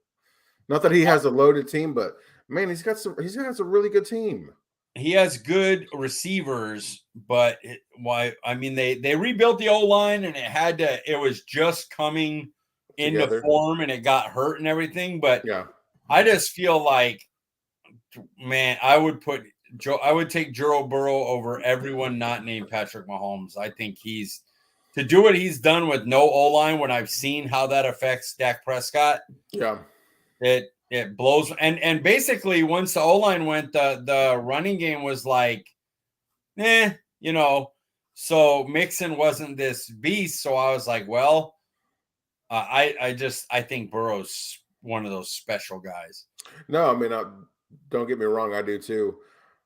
Not that he has a loaded team, but man, he's got a really good team. He has good receivers, but they rebuilt the O-line, and it was just coming into Together. form, and it got hurt and everything. But Yeah, I just feel like, man, I would take Joe Burrow over everyone not named Patrick Mahomes. I think to do what he's done with no O-line, when I've seen how that affects Dak Prescott. yeah. It blows, and basically once the O-line went, the running game was like, so Mixon wasn't this beast. So I was like, well, I think Burrow's one of those special guys. No, I mean, don't get me wrong, I do too.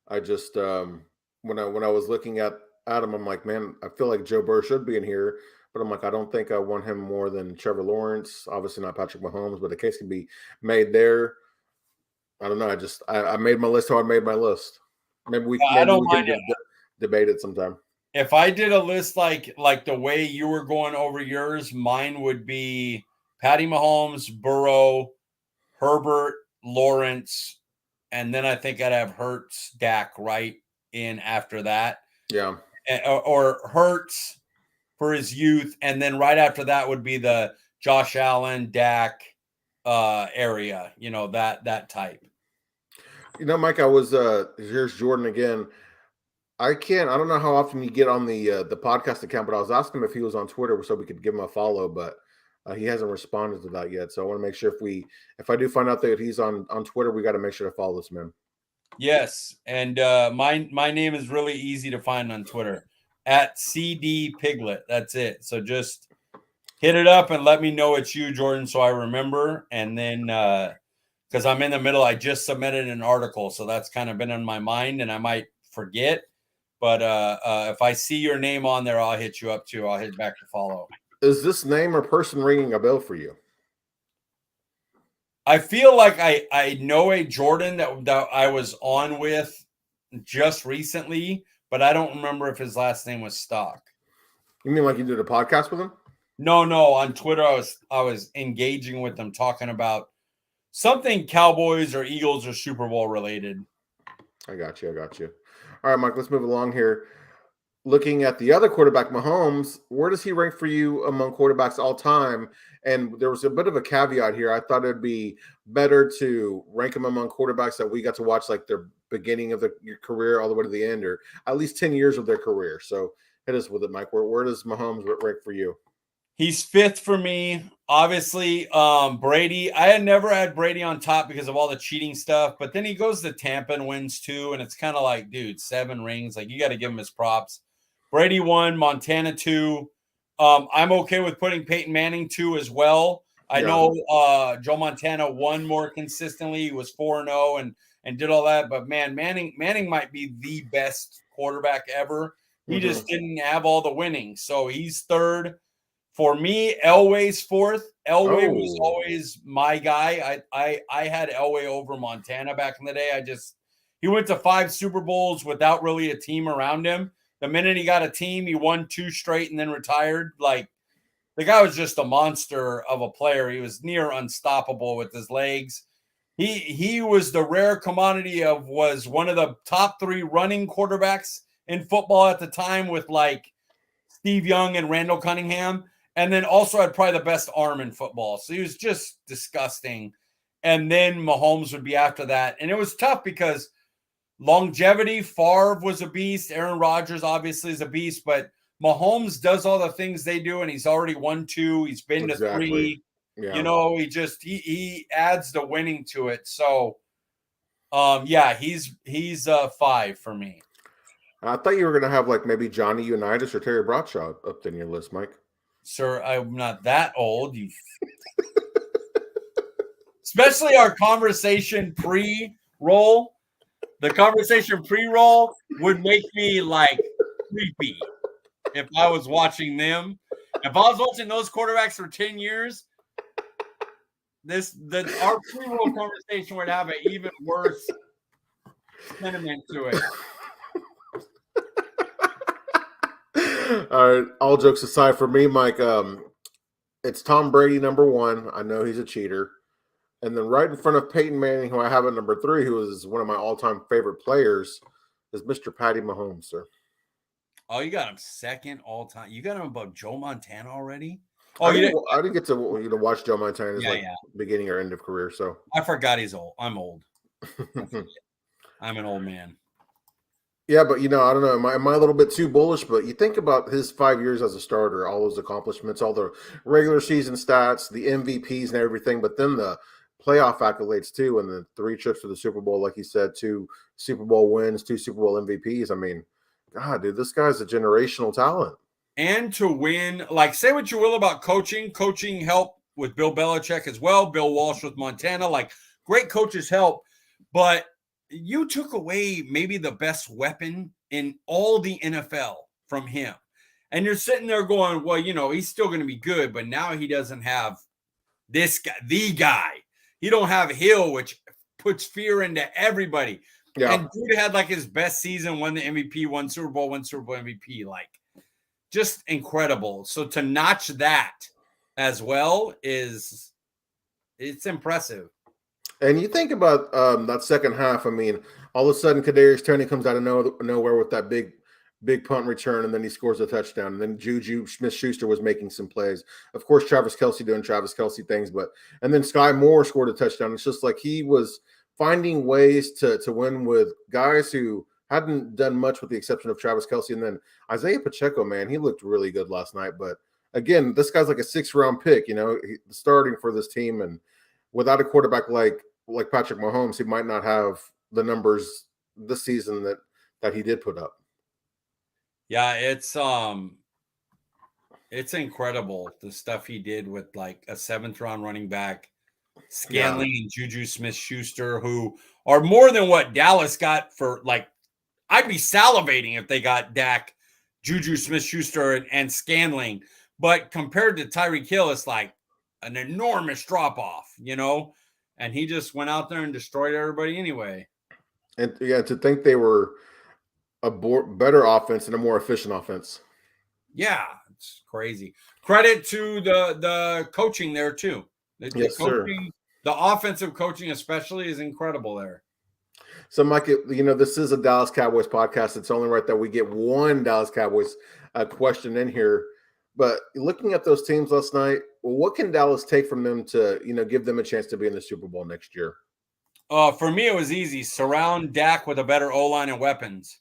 I just when I was looking at him, I'm like, man, I feel like Joe Burrow should be in here, but I'm like, I don't think I want him more than Trevor Lawrence. Obviously not Patrick Mahomes, but the case can be made there. I don't know. I made my list how I made my list. Maybe we can debate it sometime. If I did a list like the way you were going over yours, mine would be Patty Mahomes, Burrow, Herbert, Lawrence, and then I think I'd have Hurts, Dak right in after that. Yeah. Or Hurts for his youth, and then right after that would be the Josh Allen, Dak area, that type. Mike, here's Jordan again. I don't know how often you get on the podcast account, but I was asking him if he was on Twitter so we could give him a follow, but he hasn't responded to that yet. So I want to make sure if I do find out that he's on Twitter, we got to make sure to follow this man. Yes, and my name is really easy to find on Twitter at CD Piglet. That's it. So just hit it up and let me know it's you, Jordan, so I remember. And then because I'm in the middle, I just submitted an article, so that's kind of been on my mind, and I might forget. But if I see your name on there, I'll hit you up too. I'll hit back to follow. Is this name or person ringing a bell for you? I feel like I know a Jordan that I was on with just recently, but I don't remember if his last name was Stock. You mean like you did a podcast with him? No. On Twitter, I was engaging with them, talking about something Cowboys or Eagles or Super Bowl related. I got you. All right, Mike, let's move along here. Looking at the other quarterback, Mahomes, where does he rank for you among quarterbacks all time? And there was a bit of a caveat here. I thought it'd be better to rank him among quarterbacks that we got to watch like their beginning of your career all the way to the end, or at least 10 years of their career. So hit us with it, Mike. Where does Mahomes rank for you? He's fifth for me. Obviously, Brady. I had never had Brady on top because of all the cheating stuff, but then he goes to Tampa and wins 2, and it's kind of like, dude, 7 rings. Like, you got to give him his props. Brady 1, Montana 2. I'm okay with putting Peyton Manning 2 as well. I know Joe Montana won more consistently. He was 4-0 and did all that, but man, Manning might be the best quarterback ever. He just didn't have all the winning, so he's third. For me, Elway's fourth. Elway was always my guy. I had Elway over Montana back in the day. He went to 5 Super Bowls without really a team around him. The minute he got a team, he won 2 straight and then retired. Like, the guy was just a monster of a player. He was near unstoppable with his legs. He was the rare commodity was one of the top 3 running quarterbacks in football at the time, with like Steve Young and Randall Cunningham. And then also had probably the best arm in football. So he was just disgusting. And then Mahomes would be after that. And it was tough because longevity, Favre was a beast. Aaron Rodgers obviously is a beast. But Mahomes does all the things they do, and he's already won 2. He's been to 3. Yeah. He adds the winning to it. So, he's 5 for me. I thought you were going to have like maybe Johnny Unitas or Terry Bradshaw up in your list, Mike. Sir, I'm not that old. Especially our conversation pre-roll. The conversation pre-roll would make me like creepy if I was watching them. If I was watching those quarterbacks for 10 years, our pre-roll conversation would have an even worse sentiment to it. All right. All jokes aside, for me, Mike, it's Tom Brady, number one. I know he's a cheater. And then right in front of Peyton Manning, who I have at number 3, who is one of my all-time favorite players, is Mr. Patty Mahomes, sir. Oh, you got him second all time. You got him above Joe Montana already? Oh, I didn't get to watch Joe Montana's beginning or end of career. So I forgot he's old. I'm old. I'm an old man. Yeah, but I don't know. Am I a little bit too bullish? But you think about his 5 years as a starter, all those accomplishments, all the regular season stats, the MVPs and everything, but then the playoff accolades too, and the 3 trips to the Super Bowl, like you said, 2 Super Bowl wins, 2 Super Bowl MVPs. I mean, God, dude, this guy's a generational talent. And to win, like, say what you will about coaching. Coaching helped with Bill Belichick as well. Bill Walsh with Montana. Like, great coaches help. But you took away maybe the best weapon in all the NFL from him. And you're sitting there going, well, he's still going to be good, but now he doesn't have this guy, the guy. He don't have Hill, which puts fear into everybody. Yeah. And dude had like his best season, won the MVP, won Super Bowl MVP. Like, just incredible. So to notch that as well it's impressive. And you think about that second half. I mean, all of a sudden, Kadarius Toney comes out of nowhere with that big punt return, and then he scores a touchdown. And then Juju Smith-Schuster was making some plays. Of course, Travis Kelce doing Travis Kelce things, and then Sky Moore scored a touchdown. It's just like he was finding ways to win with guys who hadn't done much, with the exception of Travis Kelce. And then Isaiah Pacheco, man, he looked really good last night. But again, this guy's like a 6th-round pick, starting for this team, and without a quarterback like Patrick Mahomes, he might not have the numbers this season that he did put up. Yeah, it's incredible the stuff he did with like a 7th-round running back, Scanling and Juju Smith-Schuster, who are more than what Dallas got for, like, I'd be salivating if they got Dak, Juju Smith-Schuster, and Scanling. But compared to Tyreek Hill, it's like an enormous drop-off, And he just went out there and destroyed everybody anyway. And to think they were a better offense and a more efficient offense. Yeah, it's crazy. Credit to the coaching there too. Yes, sir. The offensive coaching especially is incredible there. So, Mike, this is a Dallas Cowboys podcast. It's only right that we get one Dallas Cowboys question in here. But looking at those teams last night, what can Dallas take from them to, give them a chance to be in the Super Bowl next year? For me, it was easy. Surround Dak with a better O-line and weapons.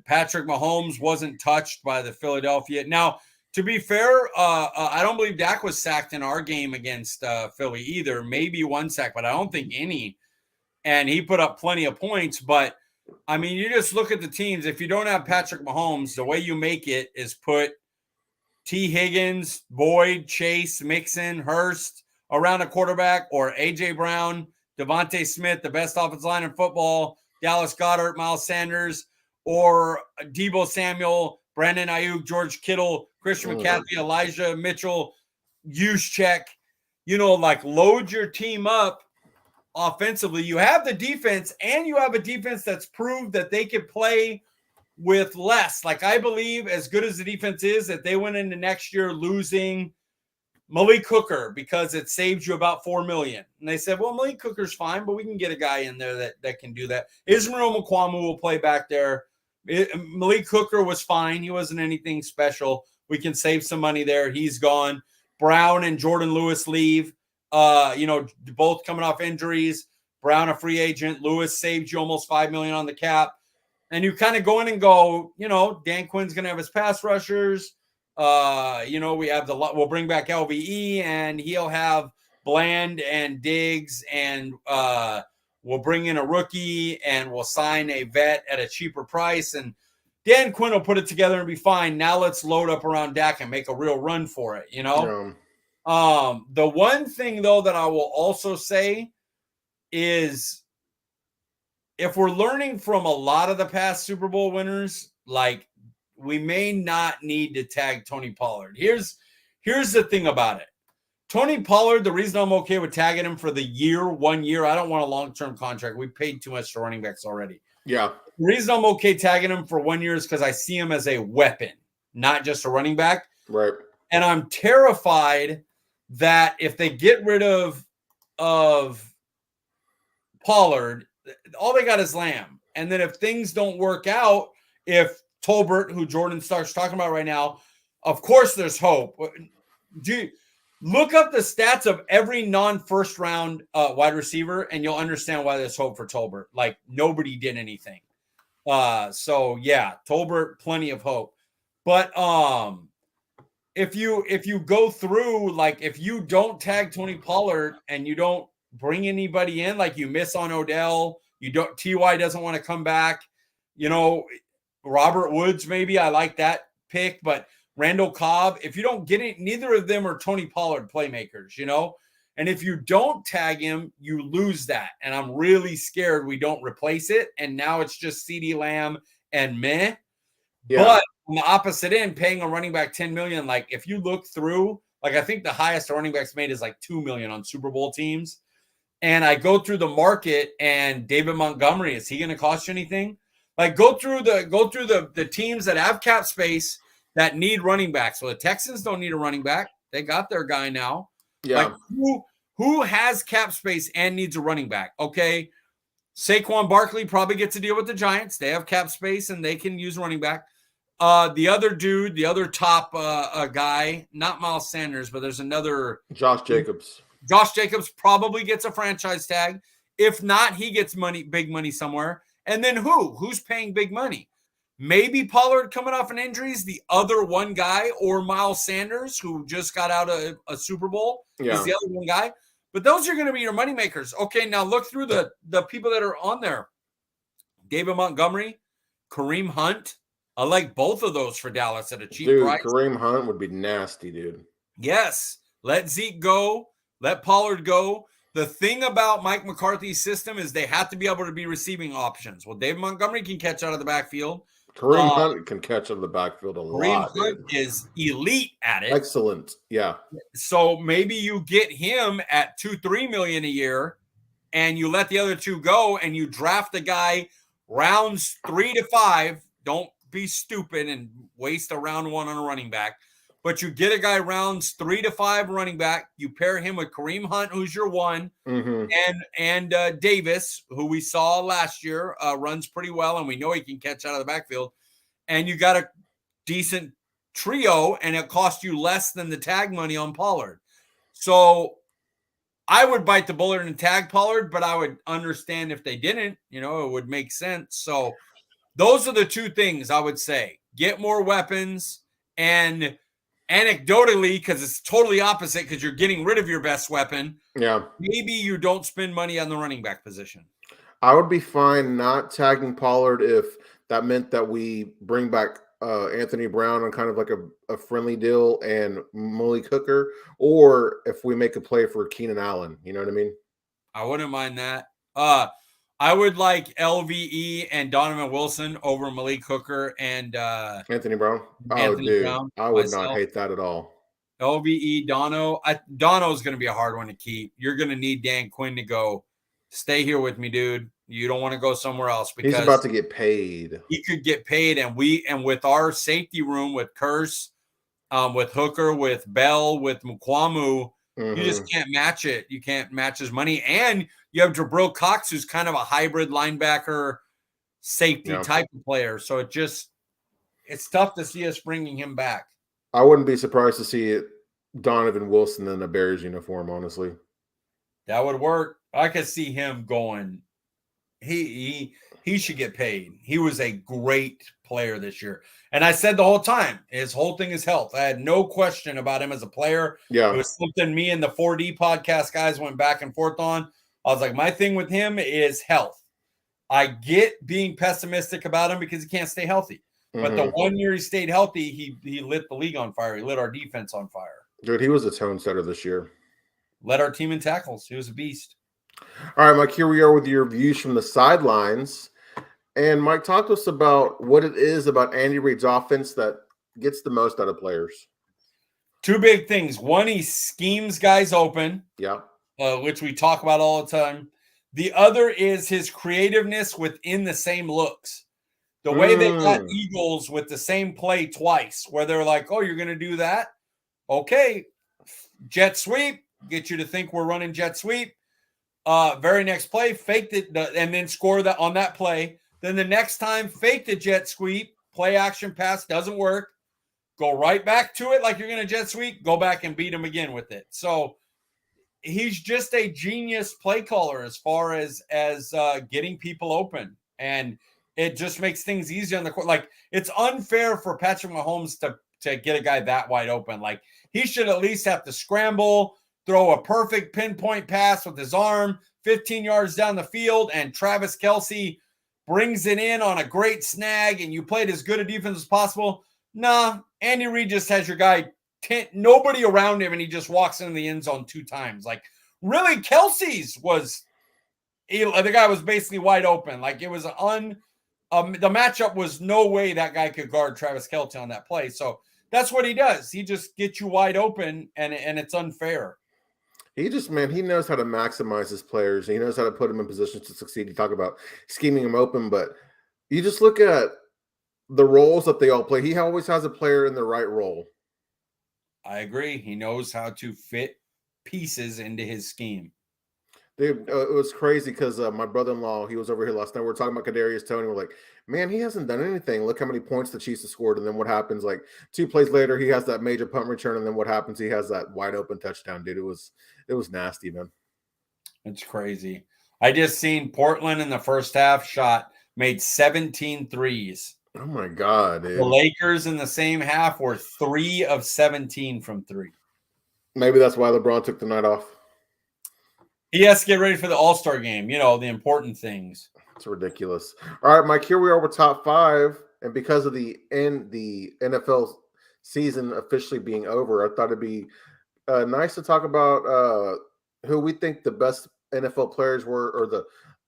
Patrick Mahomes wasn't touched by the Philadelphia. Now, to be fair, I don't believe Dak was sacked in our game against Philly either. Maybe 1 sack, but I don't think any. And he put up plenty of points. But, I mean, you just look at the teams. If you don't have Patrick Mahomes, the way you make it is put T. Higgins, Boyd, Chase, Mixon, Hurst around a quarterback, or A.J. Brown, Devontae Smith, the best offensive line in football, Dallas Goedert, Miles Sanders, or Deebo Samuel, Brandon Ayuk, George Kittle, Christian McCaffrey, Elijah Mitchell, Juszczyk. Like, load your team up offensively. You have the defense, and you have a defense that's proved that they could play with less. Like, I believe, as good as the defense is, that they went into next year losing Malik Hooker because it saves you about $4 million. And they said, well, Malik Hooker's fine, but we can get a guy in there that can do that. Israel Mukuamu will play back there. Malik Hooker was fine. He wasn't anything special. We can save some money there. He's gone. Brown and Jordan Lewis leave. Both coming off injuries. Brown a free agent. Lewis saved you almost $5 million on the cap. And you kind of go in and go, Dan Quinn's going to have his pass rushers. We have we'll bring back LVE, and he'll have Bland and Diggs, and we'll bring in a rookie, and we'll sign a vet at a cheaper price. And Dan Quinn will put it together and be fine. Now let's load up around Dak and make a real run for it, The one thing, though, that I will also say is, if we're learning from a lot of the past Super Bowl winners, like, we may not need to tag Tony Pollard. Here's the thing about it. Tony Pollard, the reason I'm okay with tagging him for the 1 year, I don't want a long-term contract. We paid too much to running backs already. Yeah. The reason I'm okay tagging him for 1 year is because I see him as a weapon, not just a running back. Right. And I'm terrified that if they get rid of Pollard, all they got is Lamb. And then if things don't work out, if Tolbert, who Jordan starts talking about right now, of course there's hope. Look up the stats of every non-first round wide receiver, and you'll understand why there's hope for Tolbert. Like, nobody did anything. So yeah, Tolbert, plenty of hope. But if you go through, like, if you don't tag Tony Pollard and you don't bring anybody in, like you miss on Odell, Ty doesn't want to come back, Robert Woods, maybe I like that pick, but Randall Cobb, if you don't get it, neither of them are Tony Pollard playmakers, and if you don't tag him, you lose that. And I'm really scared we don't replace it. And now it's just CeeDee Lamb and meh. Yeah. But on the opposite end, paying a running back $10 million, like if you look through, like I think the highest running backs made is like $2 million on Super Bowl teams. And I go through the market, and David Montgomery, is he going to cost you anything? Like go through the teams that have cap space that need running backs. So the Texans don't need a running back. They got their guy now. Yeah. Like who has cap space and needs a running back? Okay. Saquon Barkley probably gets to deal with the Giants. They have cap space and they can use running back. The other top guy, not Miles Sanders, but there's another. Josh Jacobs. Josh Jacobs probably gets a franchise tag. If not, he gets big money somewhere. And then who's paying big money? Maybe Pollard coming off an injury is the other one guy, or Miles Sanders, who just got out of a Super Bowl, is the other one guy. But those are going to be your money makers. Okay, now look through the people that are on there. David Montgomery, Kareem Hunt. I like both of those for Dallas at a cheap price. Kareem Hunt would be nasty, dude. Yes. Let Zeke go. Let Pollard go. The thing about Mike McCarthy's system is they have to be able to be receiving options. Well, David Montgomery can catch out of the backfield. Kareem Hunt can catch out of the backfield a lot. Kareem Hunt is elite at it. Excellent. Yeah. So maybe you get him at $2-3 million a year, and you let the other two go, and you draft the guy rounds 3 to 5. Don't be stupid and waste a round 1 on a running back. But you get a guy rounds 3 to 5 running back. You pair him with Kareem Hunt, who's your one, and Davis, who we saw last year, runs pretty well, and we know he can catch out of the backfield. And you got a decent trio, and it costs you less than the tag money on Pollard. So I would bite the bullet and tag Pollard, but I would understand if they didn't. It would make sense. So those are the two things I would say. Get more weapons, and anecdotally, because it's totally opposite, because you're getting rid of your best weapon. Yeah. Maybe you don't spend money on the running back position. I would be fine not tagging Pollard if that meant that we bring back Anthony Brown on kind of like a friendly deal and Malik Hooker, or if we make a play for Keenan Allen. You know what I mean? I wouldn't mind that. I would like LVE and Donovan Wilson over Malik Hooker and Anthony Brown. Brown, I would not hate that at all. LVE, Dono's going to be a hard one to keep. You're going to need Dan Quinn to go, stay here with me, dude. You don't want to go somewhere else because he's about to get paid. He could get paid, and with our safety room with Curse, with Hooker, with Bell, with Mukwamu, you just can't match it. You can't match his money. And you have Jabril Cox, who's kind of a hybrid linebacker safety type of player. So it's tough to see us bringing him back. I wouldn't be surprised to see it Donovan Wilson in a Bears uniform, honestly. That would work. I could see him going. He should get paid. He was a great player this year. And I said the whole time, his whole thing is health. I had no question about him as a player. Yeah. It was something me and the 4D podcast guys went back and forth on. I was like, my thing with him is health. I get being pessimistic about him because he can't stay healthy. But the 1 year he stayed healthy, he lit the league on fire. He lit our defense on fire. Dude, he was a tone setter this year. Led our team in tackles. He was a beast. All right, Mike, here we are with your views from the sidelines. And Mike, talk to us about what it is about Andy Reid's offense that gets the most out of players. Two big things. One, he schemes guys open. Yeah. Which we talk about all the time. The other is his creativeness within the same looks. The way they got Eagles with the same play twice, where they're like, oh, you're going to do that? Okay, jet sweep, get you to think we're running jet sweep. Very next play, fake it, and then score that on that play. Then the next time, fake the jet sweep, play action pass, doesn't work. Go right back to it like you're going to jet sweep, go back and beat him again with it. So he's just a genius play caller as far as getting people open. And it just makes things easier on the court. Like, it's unfair for Patrick Mahomes to get a guy that wide open. Like, he should at least have to scramble, throw a perfect pinpoint pass with his arm 15 yards down the field, and Travis Kelce brings it in on a great snag, and you played as good a defense as possible. Nah, Andy Reid just has your guy, nobody around him, and he just walks into the end zone 2 times. Like, really, Kelce's was, the guy was basically wide open. Like, it was the matchup was no way that guy could guard Travis Kelce on that play. So that's what he does. He just gets you wide open, and it's unfair. He knows how to maximize his players. He knows how to put them in positions to succeed. You talk about scheming them open, but you just look at the roles that they all play. He always has a player in the right role. I agree. He knows how to fit pieces into his scheme. Dude, it was crazy because my brother-in-law, he was over here last night. We were talking about Kadarius Toney. We're like, man, he hasn't done anything. Look how many points the Chiefs have scored. And then what happens? Like 2 plays later, he has that major punt return. And then what happens? He has that wide open touchdown, dude. It was nasty, man. It's crazy. I just seen Portland in the first half made 17 threes. Oh my God, dude. The Lakers in the same half were 3 of 17 from 3. Maybe that's why LeBron took the night off. He has to get ready for the All-Star game, the important things. It's ridiculous. All right, Mike, here we are with top 5. And because of the NFL season officially being over, I thought it'd be nice to talk about who we think the best NFL players were, or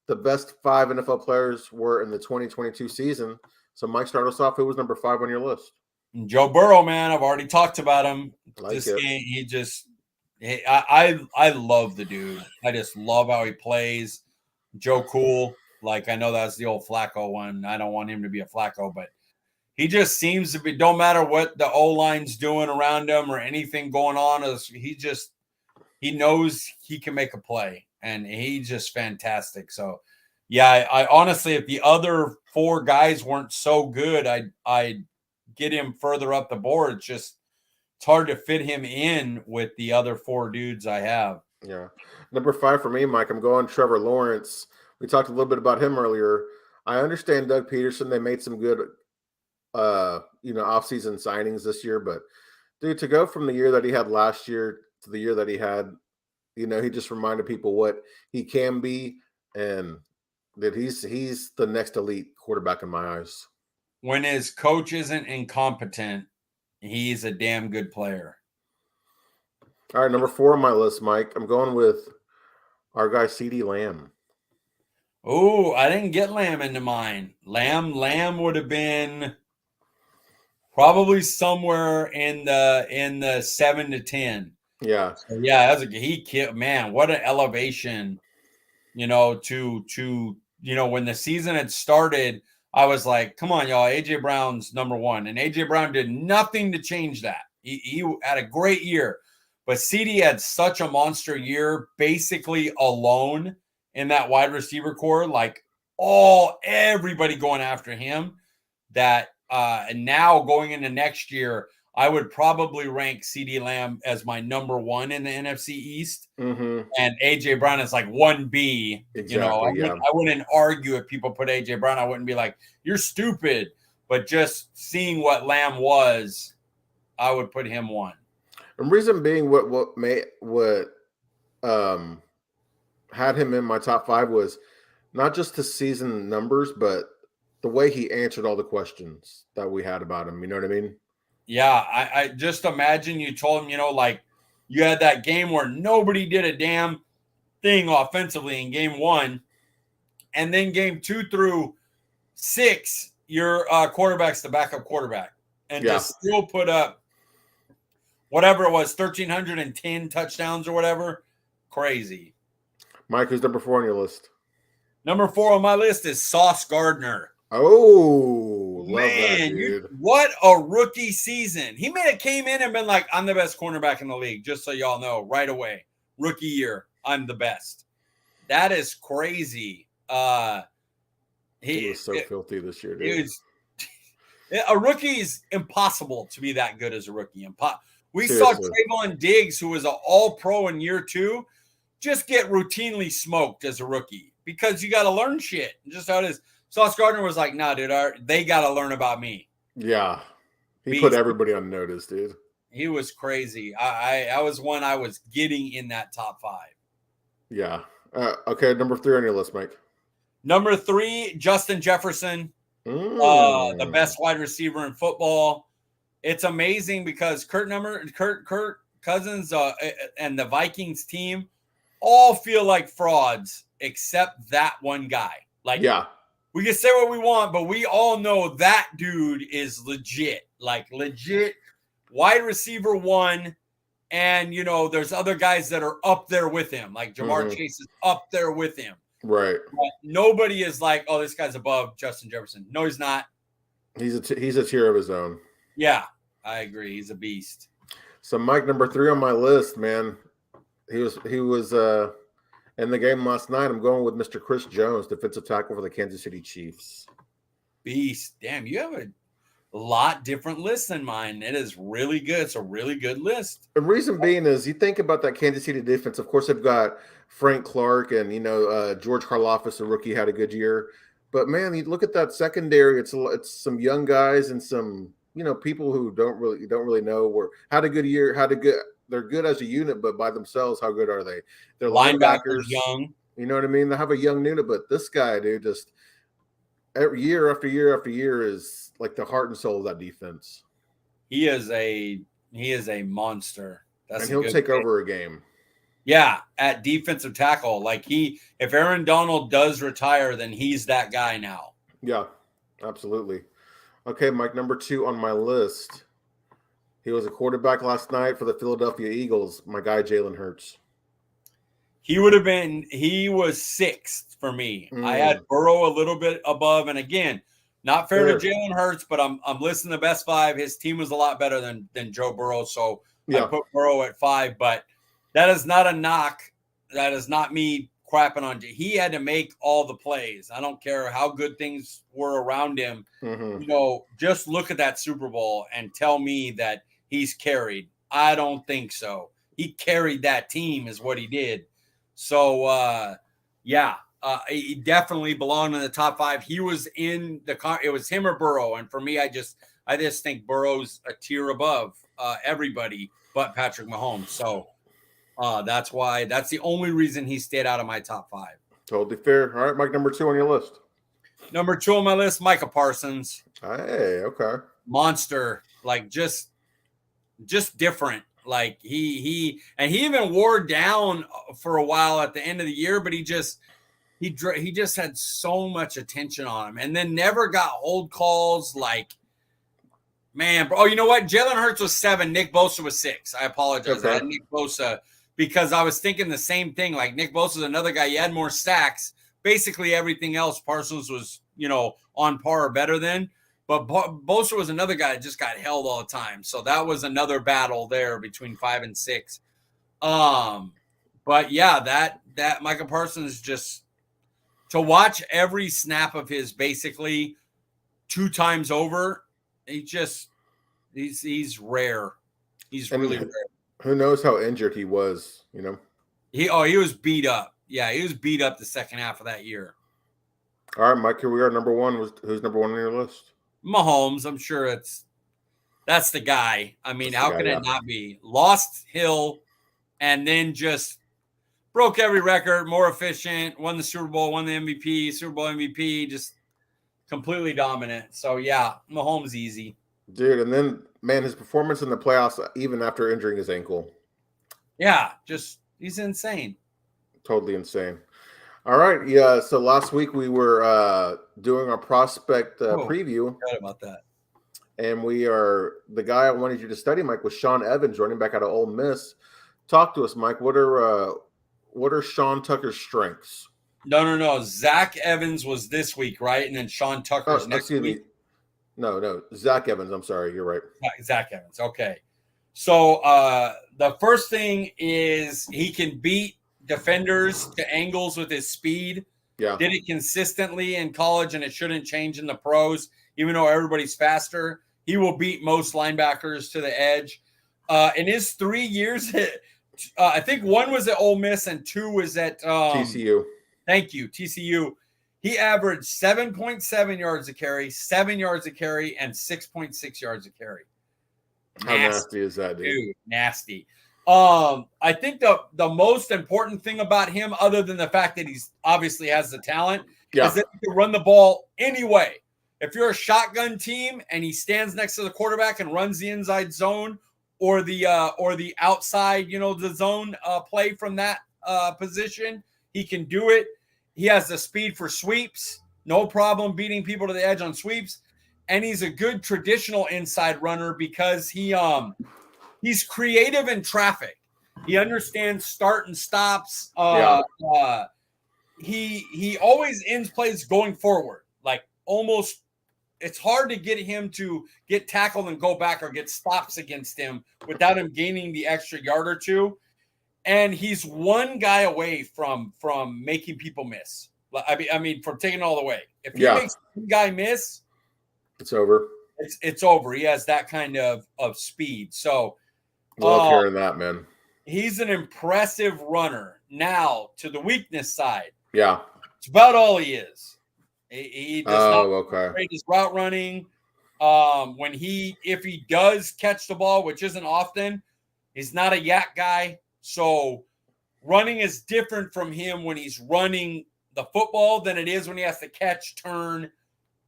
the best 5 NFL players were in the 2022 season. So, Mike, start us off. Who was number 5 on your list? Joe Burrow, man. I've already talked about him. I love the dude. I just love how he plays. Joe Cool. Like, I know that's the old Flacco one. I don't want him to be a Flacco, but he just seems to be, don't matter what the O-line's doing around him or anything going on, he knows he can make a play, and he's just fantastic. So, yeah, I honestly, if the other 4 guys weren't so good, I'd get him further up the board. It's hard to fit him in with the other 4 dudes I have. Yeah. Number 5 for me, Mike, I'm going Trevor Lawrence. We talked a little bit about him earlier. I understand Doug Peterson. They made some good, offseason signings this year. But, dude, to go from the year that he had last year to the year that he had, he just reminded people what he can be, and that he's the next elite quarterback in my eyes. When his coach isn't incompetent, he's a damn good player. All right, number 4 on my list, Mike. I'm going with our guy, CeeDee Lamb. Oh, I didn't get Lamb into mine. Lamb would have been probably somewhere in the 7 to 10. Yeah. So, yeah, he killed, man. What an elevation, to when the season had started, I was like, come on, y'all, AJ Brown's number 1. And AJ Brown did nothing to change that. He had a great year. But CeeDee had such a monster year, basically alone in that wide receiver core, like everybody going after him, that and now going into next year, I would probably rank CeeDee Lamb as my number 1 in the NFC East. Mm-hmm. And AJ Brown is like 1B. Exactly, I wouldn't argue if people put AJ Brown. I wouldn't be like, you're stupid. But just seeing what Lamb was, I would put him 1. The reason being what had him in my top 5 was not just the season numbers, but the way he answered all the questions that we had about him. You know what I mean? Yeah, I just imagine you told him, like you had that game where nobody did a damn thing offensively in game 1, and then game 2 through 6, your quarterback's the backup quarterback, and to still put up whatever it was, 1,310 touchdowns or whatever. Crazy. Mike, who's number 4 on your list? Number 4 on my list is Sauce Gardner. Oh, love that, Man, dude. what a rookie season. He may have came in and been like, I'm the best cornerback in the league, just so y'all know right away. Rookie year, I'm the best. That is crazy. He was so filthy this year, dude. A rookie's impossible to be that good as a rookie. We Seriously. saw Trayvon Diggs, who was an all-pro in year 2, just get routinely smoked as a rookie because you got to learn shit. Just how it is. Sauce Gardner was like, nah, dude, they got to learn about me. Yeah. He put everybody on notice, dude. He was crazy. I was one I was getting in that top 5. Yeah. Okay, number 3 on your list, Mike. Number 3, Justin Jefferson, the best wide receiver in football. It's amazing because Kirk Cousins and the Vikings team all feel like frauds except that one guy. Like, yeah, we can say what we want, but we all know that dude is legit. Like, legit wide receiver 1. And, there's other guys that are up there with him. Like Jamar Chase is up there with him. Right. But nobody is like, oh, this guy's above Justin Jefferson. No, he's not. He's a tier of his own. Yeah, I agree. He's a beast. So, Mike, number 3 on my list, man. He was in the game last night. I'm going with Mr. Chris Jones, defensive tackle for the Kansas City Chiefs. Beast. Damn, you have a lot different list than mine. It is really good. It's a really good list. The reason being is you think about that Kansas City defense. Of course, they've got Frank Clark and George Karlaftis, a rookie, had a good year. But man, you look at that secondary. It's some young guys and some people who don't really know or had a good year. They're good as a unit, but by themselves, how good are they? They're linebackers, young. You know what I mean? They have a young unit, but this guy, dude, just every year after year after year is like the heart and soul of that defense. He is a monster. And he'll take over a game. Yeah, at defensive tackle. Like if Aaron Donald does retire, then he's that guy now. Yeah, absolutely. Okay, Mike, number 2 on my list. He was a quarterback last night for the Philadelphia Eagles. My guy, Jalen Hurts. He was 6th for me. I had Burrow a little bit above. And again, not fair to Jalen Hurts, but I'm listening to Best 5. His team was a lot better than Joe Burrow. So I put Burrow at 5, but that is not a knock. That is not me crapping on you. He had to make all the plays. I don't care how good things were around him. Just look at that Super Bowl and tell me that he's carried. I don't think so. He carried that team is what he did. So, he definitely belonged in the top 5. He was in it was him or Burrow. And for me, I just think Burrow's a tier above everybody but Patrick Mahomes. So that's the only reason he stayed out of my top 5. Totally fair. All right, Mike, number 2 on your list. Number 2 on my list, Micah Parsons. Hey, okay. Monster. Like just different. Like he even wore down for a while at the end of the year, but he just had so much attention on him, and then never got hold calls. Like, man, bro. Oh, you know what? Jalen Hurts was 7. Nick Bosa was 6. I apologize. Okay. I had Nick Bosa because I was thinking the same thing. Like Nick Bosa is another guy. He had more sacks. Basically, everything else Parsons was on par or better than. But Bosa was another guy that just got held all the time. So that was another battle there between 5 and 6. But yeah, that Micah Parsons, just to watch every snap of his basically 2 times over, he's rare. He's really rare. Who knows how injured he was, He was beat up. Yeah, he was beat up the second half of that year. All right, Mike, here we are. Number 1. Who's number 1 on your list? Mahomes. I'm sure that's the guy. I mean, how can it not be? Lost Hill and then just broke every record, more efficient, won the Super Bowl, won the MVP, Super Bowl MVP, just completely dominant. So, yeah, Mahomes easy. Dude, and then, man, his performance in the playoffs, even after injuring his ankle. Yeah, he's insane. Totally insane. All right, yeah. So last week we were doing our prospect preview. Forgot about that. And the guy I wanted you to study, Mike, was Sean Evans, running back out of Ole Miss. Talk to us, Mike. What are Sean Tucker's strengths? No. Zach Evans was this week, right? And then Sean Tucker's next week. No. Zach Evans. I'm sorry. You're right. Zach Evans. Okay. So the first thing is he can beat defenders to angles with his speed. Yeah. Did it consistently in college, and it shouldn't change in the pros, even though everybody's faster. He will beat most linebackers to the edge. In his 3 years, I think one was at Ole Miss and two was at TCU. Thank you, TCU. He averaged 7.7 yards a carry, 7 yards a carry, and 6.6 yards a carry. How nasty is that, dude? Nasty. I think the most important thing about him, other than the fact that he's obviously has the talent, is that he can run the ball anyway. If you're a shotgun team and he stands next to the quarterback and runs the inside zone or the outside, the zone play from that position, he can do it. He has the speed for sweeps, no problem beating people to the edge on sweeps, and he's a good traditional inside runner because he's creative in traffic. He understands start and stops. He always ends plays going forward, like almost. It's hard to get him to get tackled and go back or get stops against him without him gaining the extra yard or two. And he's one guy away from making people miss. I mean, from taking it all the way. If he makes one guy miss, it's over. It's over. He has that kind of speed. So love hearing that, man. He's an impressive runner. Now to the weakness side. Yeah. It's about all he is. He does not rate his route running. If he does catch the ball, which isn't often, he's not a yak guy. So running is different from him when he's running the football than it is when he has to catch, turn,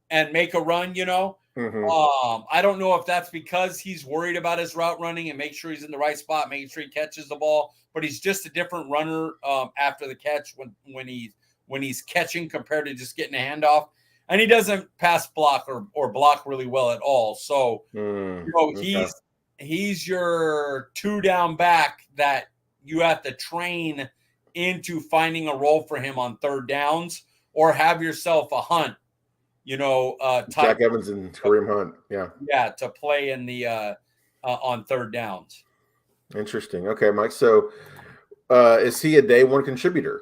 and make a run, Mm-hmm. I don't know if that's because he's worried about his route running and make sure he's in the right spot, making sure he catches the ball, but he's just a different runner after the catch when he's catching compared to just getting a handoff. And he doesn't pass block or block really well at all. So he's your 2 down back that you have to train into finding a role for him on third downs or have yourself a Hunt, Jack Evans and Kareem Hunt. Yeah, to play in the on third downs. Interesting. Okay, Mike. So is he a day one contributor?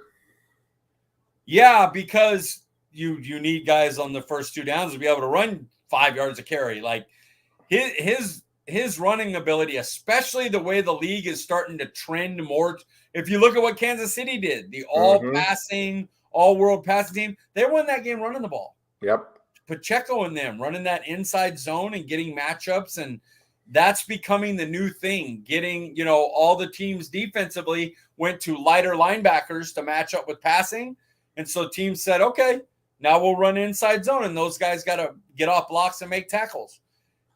Yeah, because you need guys on the first 2 downs to be able to run 5 yards a carry. Like his running ability, especially the way the league is starting to trend more. If you look at what Kansas City did, the all-passing, all-world passing team, they won that game running the ball. Yep. Pacheco and them running that inside zone and getting matchups, and that's becoming the new thing. Getting, all the teams defensively went to lighter linebackers to match up with passing. And so teams said, okay, now we'll run inside zone, and those guys got to get off blocks and make tackles.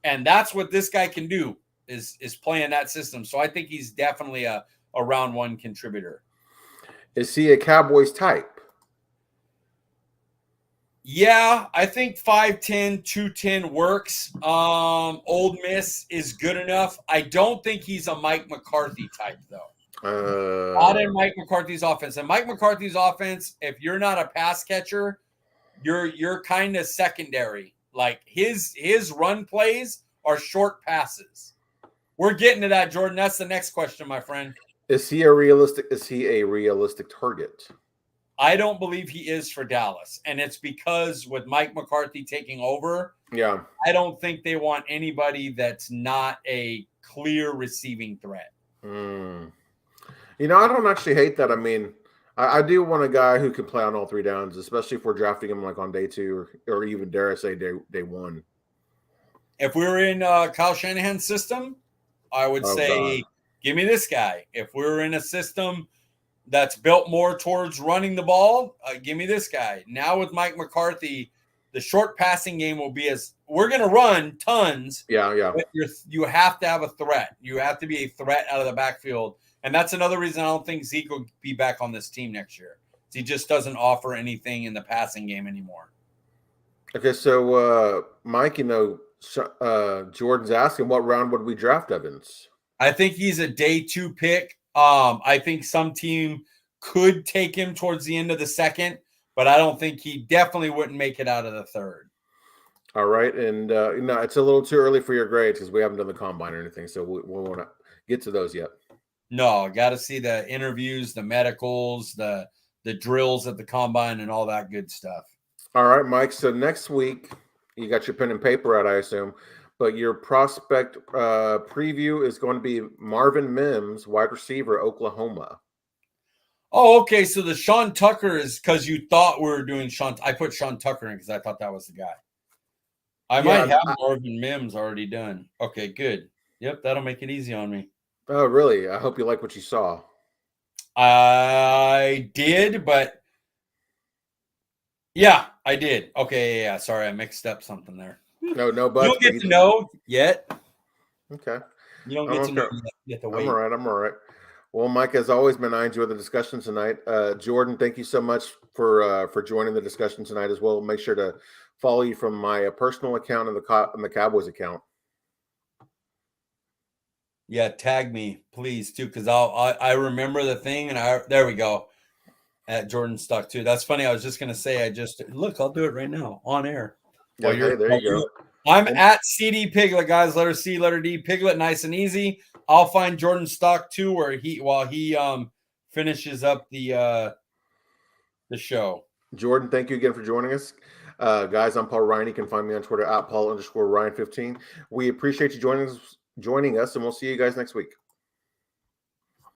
And that's what this guy can do is playing that system. So I think he's definitely a round one contributor. Is he a Cowboys type? Yeah, I think 5'10", 210 works. Old Miss is good enough. I don't think he's a Mike McCarthy type, though. Not in Mike McCarthy's offense. And Mike McCarthy's offense, if you're not a pass catcher, you're kind of secondary. Like his run plays are short passes. We're getting to that, Jordan. That's the next question, my friend. Is he a realistic target? I don't believe he is for Dallas. And it's because with Mike McCarthy taking over, I don't think they want anybody that's not a clear receiving threat. I don't actually hate that. I mean, I do want a guy who can play on all 3 downs, especially if we're drafting him like on day 2 or even dare I say day 1. If we were in Kyle Shanahan's system, I would say, give me this guy. If we were in a system that's built more towards running the ball, give me this guy. Now with Mike McCarthy, the short passing game will be we're going to run tons. Yeah. But you have to have a threat. You have to be a threat out of the backfield. And that's another reason I don't think Zeke will be back on this team next year. He just doesn't offer anything in the passing game anymore. Okay, so Mike, Jordan's asking what round would we draft Evans? I think he's a day 2 pick. I think some team could take him towards the end of the second, but I don't think he definitely wouldn't make it out of the third. All right, and no, it's a little too early for your grades because we haven't done the combine or anything, so we won't get to those yet. No, got to see the interviews, the medicals, the drills at the combine, and all that good stuff. All right, Mike. So next week, you got your pen and paper out, I assume, but your prospect preview is going to be Marvin Mims, wide receiver, Oklahoma. Oh, okay. So the Sean Tucker is because you thought we were doing Sean. I put Sean Tucker in because I thought that was the guy. I might have Marvin Mims already done. Okay, good. Yep, that'll make it easy on me. Oh, really? I hope you like what you saw. I did, but yeah, I did. Okay, yeah. Sorry, I mixed up something there. No, but you don't get to know yet. Okay. You don't get to know yet. You have to wait. I'm all right. Well, Mike, as always, man, I enjoyed the discussion tonight. Jordan, thank you so much for joining the discussion tonight as well. Make sure to follow you from my personal account and the Cowboys account. Yeah, tag me, please, too, because I remember the thing, and there we go. At Jordan Stock too. That's funny. I was just gonna say I'll do it right now on air. Yeah, there you go. I'm at CD Piglet, guys. Letter C, letter D, Piglet, nice and easy. I'll find Jordan Stock too, while he finishes up the show. Jordan, thank you again for joining us. Guys, I'm Paul Ryan. You can find me on Twitter at Paul_Ryan15. We appreciate you joining us, and we'll see you guys next week.